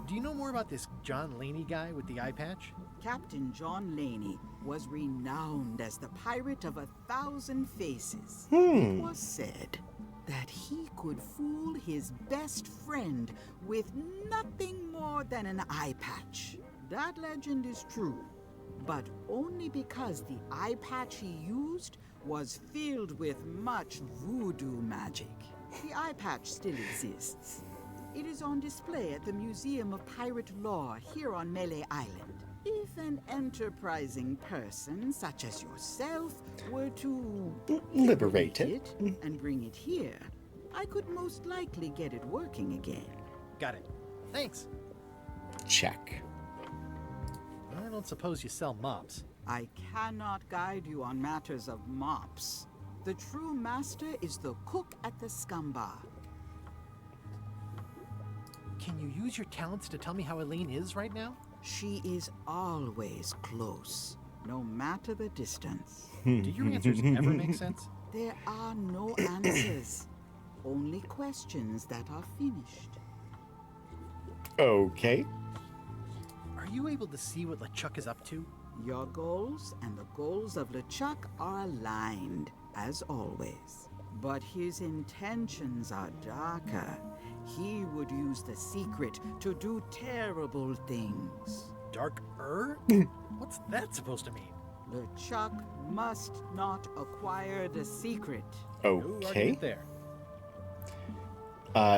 [SPEAKER 2] Do you know more about this John Laney guy with the eye patch?
[SPEAKER 8] Captain John Laney was renowned as the pirate of 1,000 faces.
[SPEAKER 1] Hmm.
[SPEAKER 8] It was said that he could fool his best friend with nothing more than an eye patch. That legend is true, but only because the eye patch he used was filled with much voodoo magic. The eye patch still exists. It is on display at the Museum of Pirate Lore here on Melee Island. If an enterprising person such as yourself were to
[SPEAKER 1] liberate it
[SPEAKER 8] and bring it here, I could most likely get it working again.
[SPEAKER 2] Got it. Thanks.
[SPEAKER 1] Check.
[SPEAKER 2] I don't suppose you sell mops.
[SPEAKER 8] I cannot guide you on matters of mops. The true master is the cook at the Scum Bar.
[SPEAKER 2] Can you use your talents to tell me how Elaine is right now?
[SPEAKER 8] She is always close, no matter the distance.
[SPEAKER 2] Do your answers ever make sense?
[SPEAKER 8] There are no answers, only questions that are finished.
[SPEAKER 1] Okay.
[SPEAKER 2] Are you able to see what LeChuck is up to?
[SPEAKER 8] Your goals and the goals of LeChuck are aligned, as always. But his intentions are darker. He would use the secret to do terrible things.
[SPEAKER 2] Darker? What's that supposed to mean?
[SPEAKER 8] LeChuck must not acquire the secret.
[SPEAKER 1] Okay.
[SPEAKER 2] There.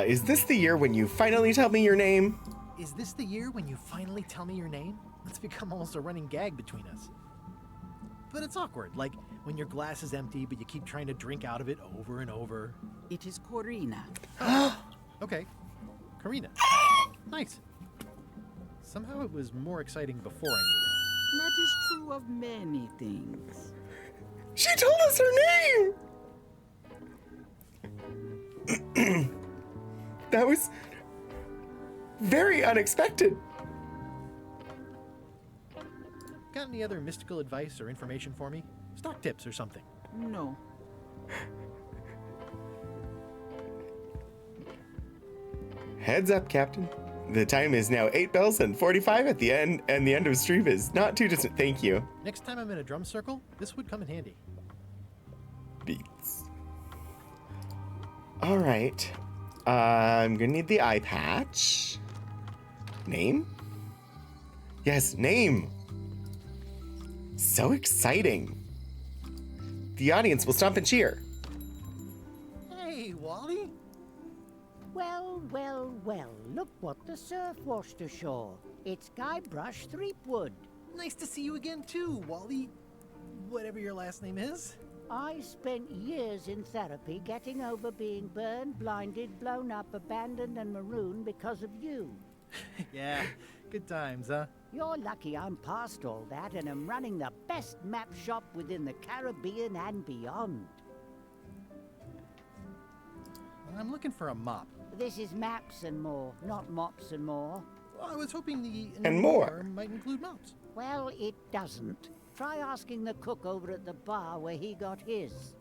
[SPEAKER 1] Is this the year when you finally tell me your name?
[SPEAKER 2] Is this the year when you finally tell me your name? It's become almost a running gag between us. But it's awkward, like when your glass is empty, but you keep trying to drink out of it over and over.
[SPEAKER 8] It is Corina.
[SPEAKER 2] Okay. Karina. Nice. Somehow it was more exciting before I knew
[SPEAKER 8] That is true of many things.
[SPEAKER 1] She told us her name! That was very unexpected.
[SPEAKER 2] Got any other mystical advice or information for me? Stock tips or something?
[SPEAKER 8] No.
[SPEAKER 1] Heads up, Captain. The time is now 8 bells and 45 at the end, and the end of stream is not too distant. Thank you.
[SPEAKER 2] Next time I'm in a drum circle, this would come in handy.
[SPEAKER 1] Beats. All right. I'm gonna need the eye patch. Name? Yes, name. So exciting. The audience will stomp and cheer.
[SPEAKER 2] Hey, Wally.
[SPEAKER 17] Well, well, well, look what the surf washed ashore. It's Guybrush Threepwood.
[SPEAKER 2] Nice to see you again too, Wally. Whatever your last name is.
[SPEAKER 17] I spent years in therapy getting over being burned, blinded, blown up, abandoned, and marooned because of you.
[SPEAKER 2] Yeah, good times, huh?
[SPEAKER 17] You're lucky I'm past all that and am running the best map shop within the Caribbean and beyond.
[SPEAKER 2] I'm looking for a mop.
[SPEAKER 17] This is maps and more, not mops and more.
[SPEAKER 2] Well, I was hoping the
[SPEAKER 1] and more
[SPEAKER 2] might include mops.
[SPEAKER 17] Well, it doesn't. Try asking the cook over at the bar where he got his.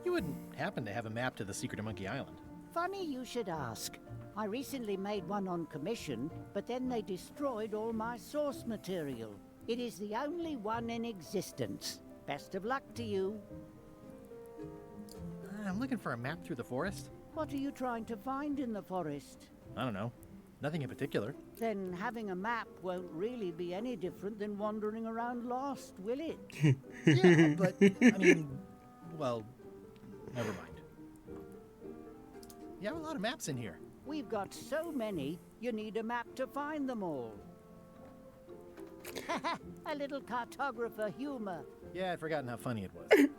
[SPEAKER 2] You wouldn't happen to have a map to the secret of Monkey Island.
[SPEAKER 17] Funny you should ask. I recently made one on commission, but then they destroyed all my source material. It is the only one in existence. Best of luck to you.
[SPEAKER 2] I'm looking for a map through the forest.
[SPEAKER 17] What are you trying to find in the forest?
[SPEAKER 2] I don't know. Nothing in particular.
[SPEAKER 17] Then having a map won't really be any different than wandering around lost, will it?
[SPEAKER 2] Yeah, but, I mean, well, never mind. You have a lot of maps in here.
[SPEAKER 17] We've got so many, you need a map to find them all. A little cartographer humor.
[SPEAKER 2] Yeah, I'd forgotten how funny it was.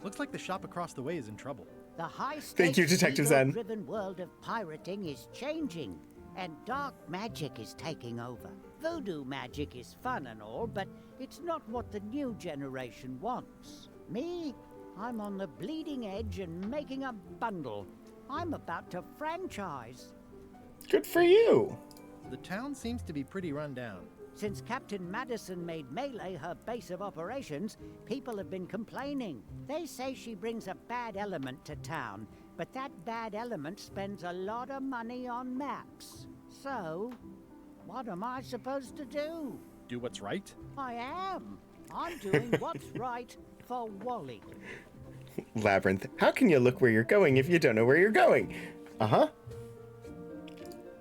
[SPEAKER 2] Looks like the shop across the way is in trouble.
[SPEAKER 17] The
[SPEAKER 1] Thank you, Detective Zen.
[SPEAKER 17] driven world of pirating is changing, and dark magic is taking over. Voodoo magic is fun and all, but it's not what the new generation wants. Me? I'm on the bleeding edge and making a bundle. I'm about to franchise.
[SPEAKER 1] Good for you.
[SPEAKER 2] The town seems to be pretty run down.
[SPEAKER 17] Since Captain Madison made Melee her base of operations, people have been complaining. They say she brings a bad element to town, but that bad element spends a lot of money on maps. So, what am I supposed to do?
[SPEAKER 2] Do what's right?
[SPEAKER 17] I am. I'm doing what's right for Wally.
[SPEAKER 1] Labyrinth, how can you look where you're going if you don't know where you're going? Uh-huh.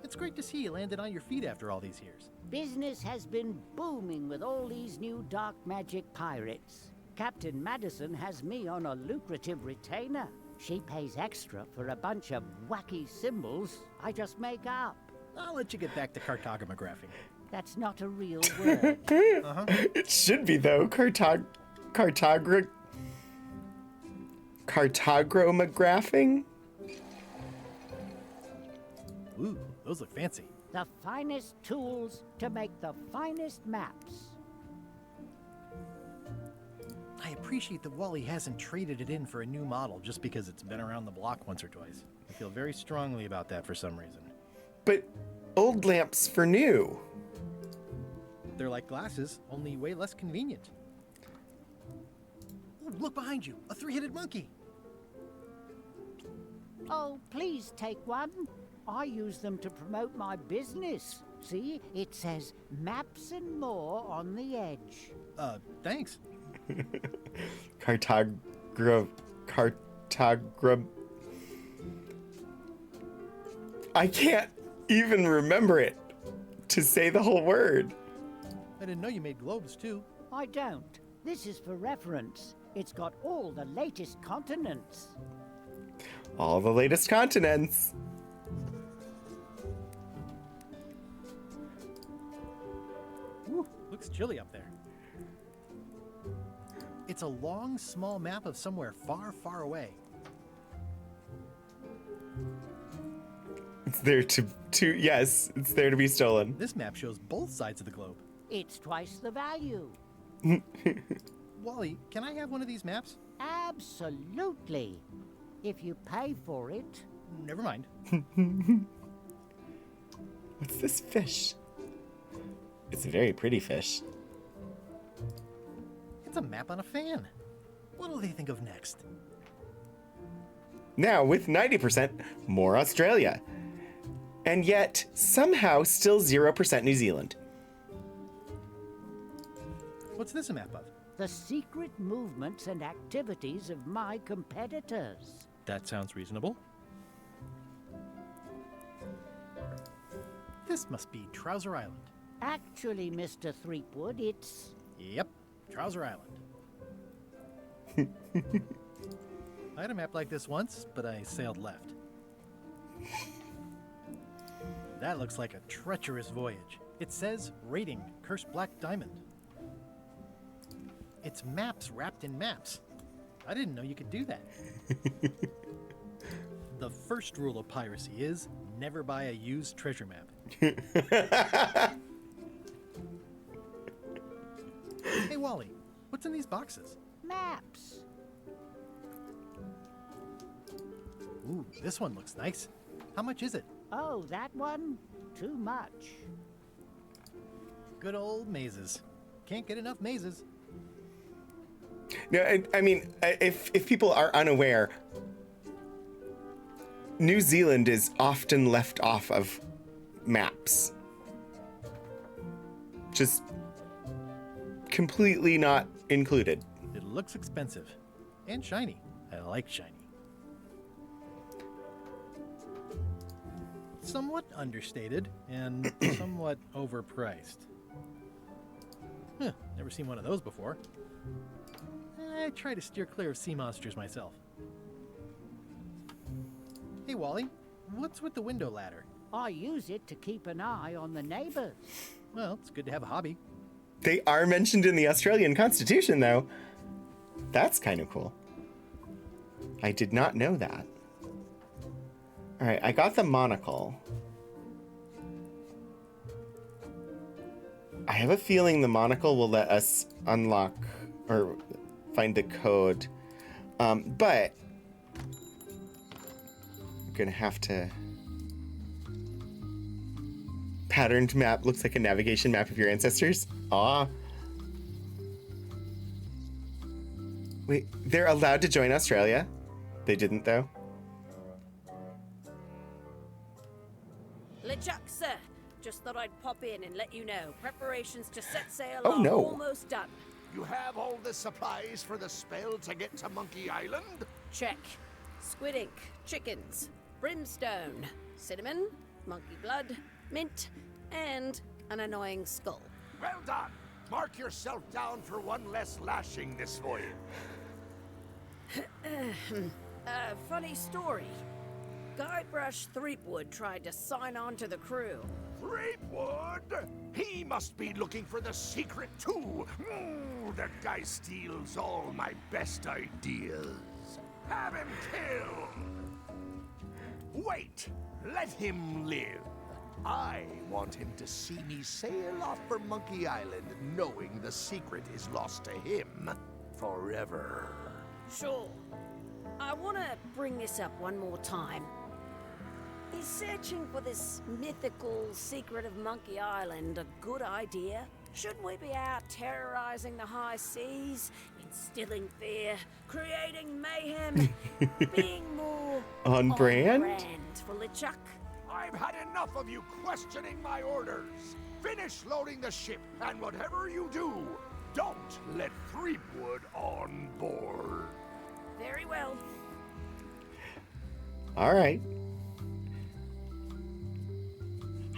[SPEAKER 2] It's great to see you landed on your feet after all these years.
[SPEAKER 17] Business has been booming with all these new dark magic pirates. Captain Madison has me on a lucrative retainer. She pays extra for a bunch of wacky symbols I just make up.
[SPEAKER 2] I'll let you get back to cartographing.
[SPEAKER 17] That's not a real word.
[SPEAKER 1] It should be, though. Cartographing?
[SPEAKER 2] Ooh, those look fancy.
[SPEAKER 17] The finest tools to make the finest maps.
[SPEAKER 2] I appreciate that Wally hasn't traded it in for a new model just because it's been around the block once or twice. I feel very strongly about that for some reason.
[SPEAKER 1] But old lamps for new.
[SPEAKER 2] They're like glasses, only way less convenient. Ooh, look behind you, a three-headed monkey.
[SPEAKER 17] Oh, please take one. I use them to promote my business. See, it says maps and more on the edge.
[SPEAKER 2] Thanks.
[SPEAKER 1] Cartogra... I can't even remember it to say the whole word.
[SPEAKER 2] I didn't know you made globes, too.
[SPEAKER 17] I don't. This is for reference. It's got all the latest continents.
[SPEAKER 1] All the latest continents.
[SPEAKER 2] Woo, looks chilly up there. It's a long, small map of somewhere far, far away.
[SPEAKER 1] It's there yes, it's there to be stolen.
[SPEAKER 2] This map shows both sides of the globe.
[SPEAKER 17] It's twice the value.
[SPEAKER 2] Wally, can I have one of these maps?
[SPEAKER 17] Absolutely. If you pay for it.
[SPEAKER 2] Never mind.
[SPEAKER 1] What's this fish? It's a very pretty fish.
[SPEAKER 2] It's a map on a fan. What'll they think of next?
[SPEAKER 1] Now, with 90% more Australia. And yet, somehow, still 0% New Zealand.
[SPEAKER 2] What's this a map of?
[SPEAKER 17] The secret movements and activities of my competitors.
[SPEAKER 2] That sounds reasonable. This must be Trouser Island.
[SPEAKER 17] Actually, Mr. Threepwood, it's...
[SPEAKER 2] Yep, Trouser Island. I had a map like this once, but I sailed left. That looks like a treacherous voyage. It says, rating, Cursed Black Diamond. It's maps wrapped in maps. I didn't know you could do that. The first rule of piracy is never buy a used treasure map. Hey, Wally, what's in these boxes?
[SPEAKER 17] Maps.
[SPEAKER 2] Ooh, this one looks nice. How much is it?
[SPEAKER 17] Oh, that one? Too much.
[SPEAKER 2] Good old mazes. Can't get enough mazes.
[SPEAKER 1] No, I mean, if people are unaware, New Zealand is often left off of maps. Just completely not included.
[SPEAKER 2] It looks expensive. And shiny. I like shiny. Somewhat understated and somewhat overpriced. Huh, never seen one of those before. I try to steer clear of sea monsters myself. Hey, Wally, what's with the window ladder?
[SPEAKER 17] I use it to keep an eye on the neighbors.
[SPEAKER 2] Well, it's good to have a hobby.
[SPEAKER 1] They are mentioned in the Australian Constitution, though. That's kind of cool. I did not know that. All right, I got the monocle. I have a feeling the monocle will let us unlock or find the code. But I'm gonna have to... Patterned map looks like a navigation map of your ancestors. Aw. Wait, they're allowed to join Australia? They didn't, though.
[SPEAKER 10] LeChuck, sir. Just thought I'd pop in and let you know. Preparations to set sail
[SPEAKER 1] Oh,
[SPEAKER 10] are
[SPEAKER 1] no.
[SPEAKER 10] almost done.
[SPEAKER 14] You have all the supplies for the spell to get to Monkey Island?
[SPEAKER 10] Check. Squid ink, chickens, brimstone, cinnamon, monkey blood, mint, and an annoying skull.
[SPEAKER 14] Well done. Mark yourself down for one less lashing this voyage.
[SPEAKER 10] Funny story. Guybrush Threepwood tried to sign on to the crew.
[SPEAKER 14] Threepwood? He must be looking for the secret too. That guy steals all my best ideas. Have him killed. Wait, let him live. I want him to see me sail off for Monkey Island knowing the secret is lost to him forever.
[SPEAKER 10] Sure. I want to bring this up one more time. Is searching for this mythical secret of Monkey Island a good idea? Shouldn't we be out terrorizing the high seas, instilling fear, creating mayhem, being more
[SPEAKER 1] On brand
[SPEAKER 10] for LeChuck?
[SPEAKER 14] I've had enough of you questioning my orders. Finish loading the ship, and whatever you do, don't let Threepwood on board.
[SPEAKER 10] Very well.
[SPEAKER 1] All right.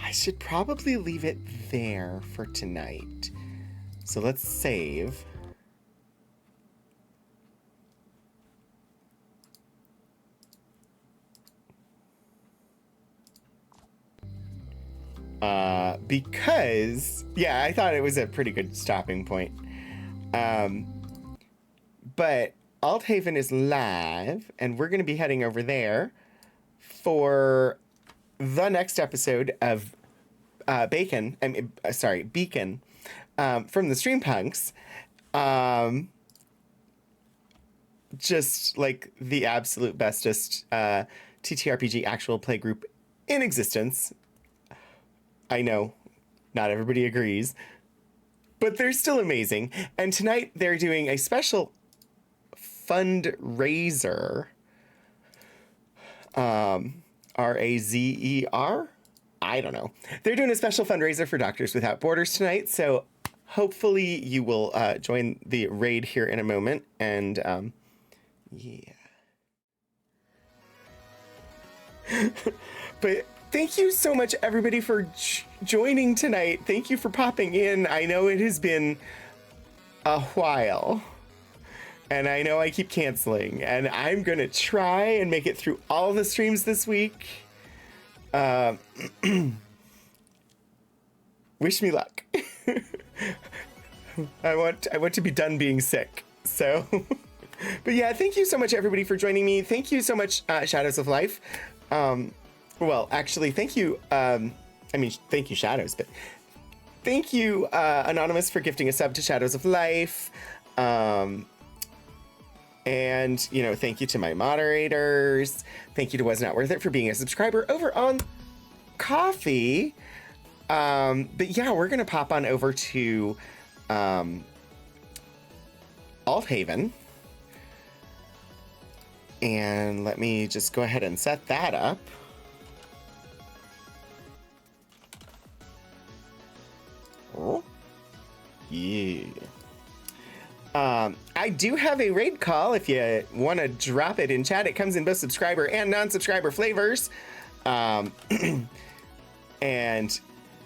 [SPEAKER 1] I should probably leave it there for tonight. So let's save. Because, yeah, I thought it was a pretty good stopping point. But Althaven is live, and we're going to be heading over there for the next episode of Beacon from the Streampunks. Just like the absolute bestest TTRPG actual play group in existence. I know not everybody agrees, but they're still amazing. And tonight they're doing a special fundraiser. RAZER? I don't know. They're doing a special fundraiser for Doctors Without Borders tonight, so hopefully you will join the raid here in a moment. And yeah. But thank you so much, everybody, for joining tonight. Thank you for popping in. I know it has been a while. And I know I keep canceling. And I'm going to try and make it through all the streams this week. Wish me luck. I want to be done being sick. So, but yeah, thank you so much, everybody, for joining me. Thank you so much, Shadows of Life. Well, actually, thank you. Thank you, Shadows, but thank you, Anonymous, for gifting a sub to Shadows of Life. And, thank you to my moderators. Thank you to Was Not Worth It for being a subscriber over on Coffee. But yeah, we're going to pop on over to Althaven. And let me just go ahead and set that up. Oh, yeah. I do have a raid call if you want to drop it in chat. It comes in both subscriber and non-subscriber flavors. And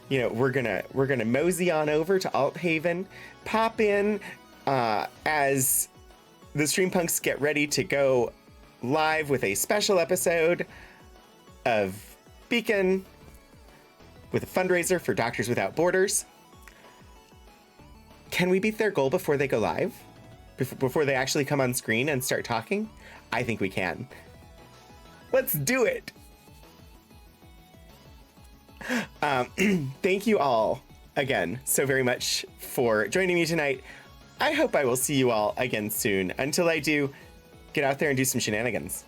[SPEAKER 1] we're gonna mosey on over to Althaven, pop in as the Streampunks get ready to go live with a special episode of Beacon with a fundraiser for Doctors Without Borders. Can we beat their goal before they go live? before they actually come on screen and start talking? I think we can. Let's do it. Thank you all again so very much for joining me tonight. I hope I will see you all again soon. Until I do, get out there and do some shenanigans.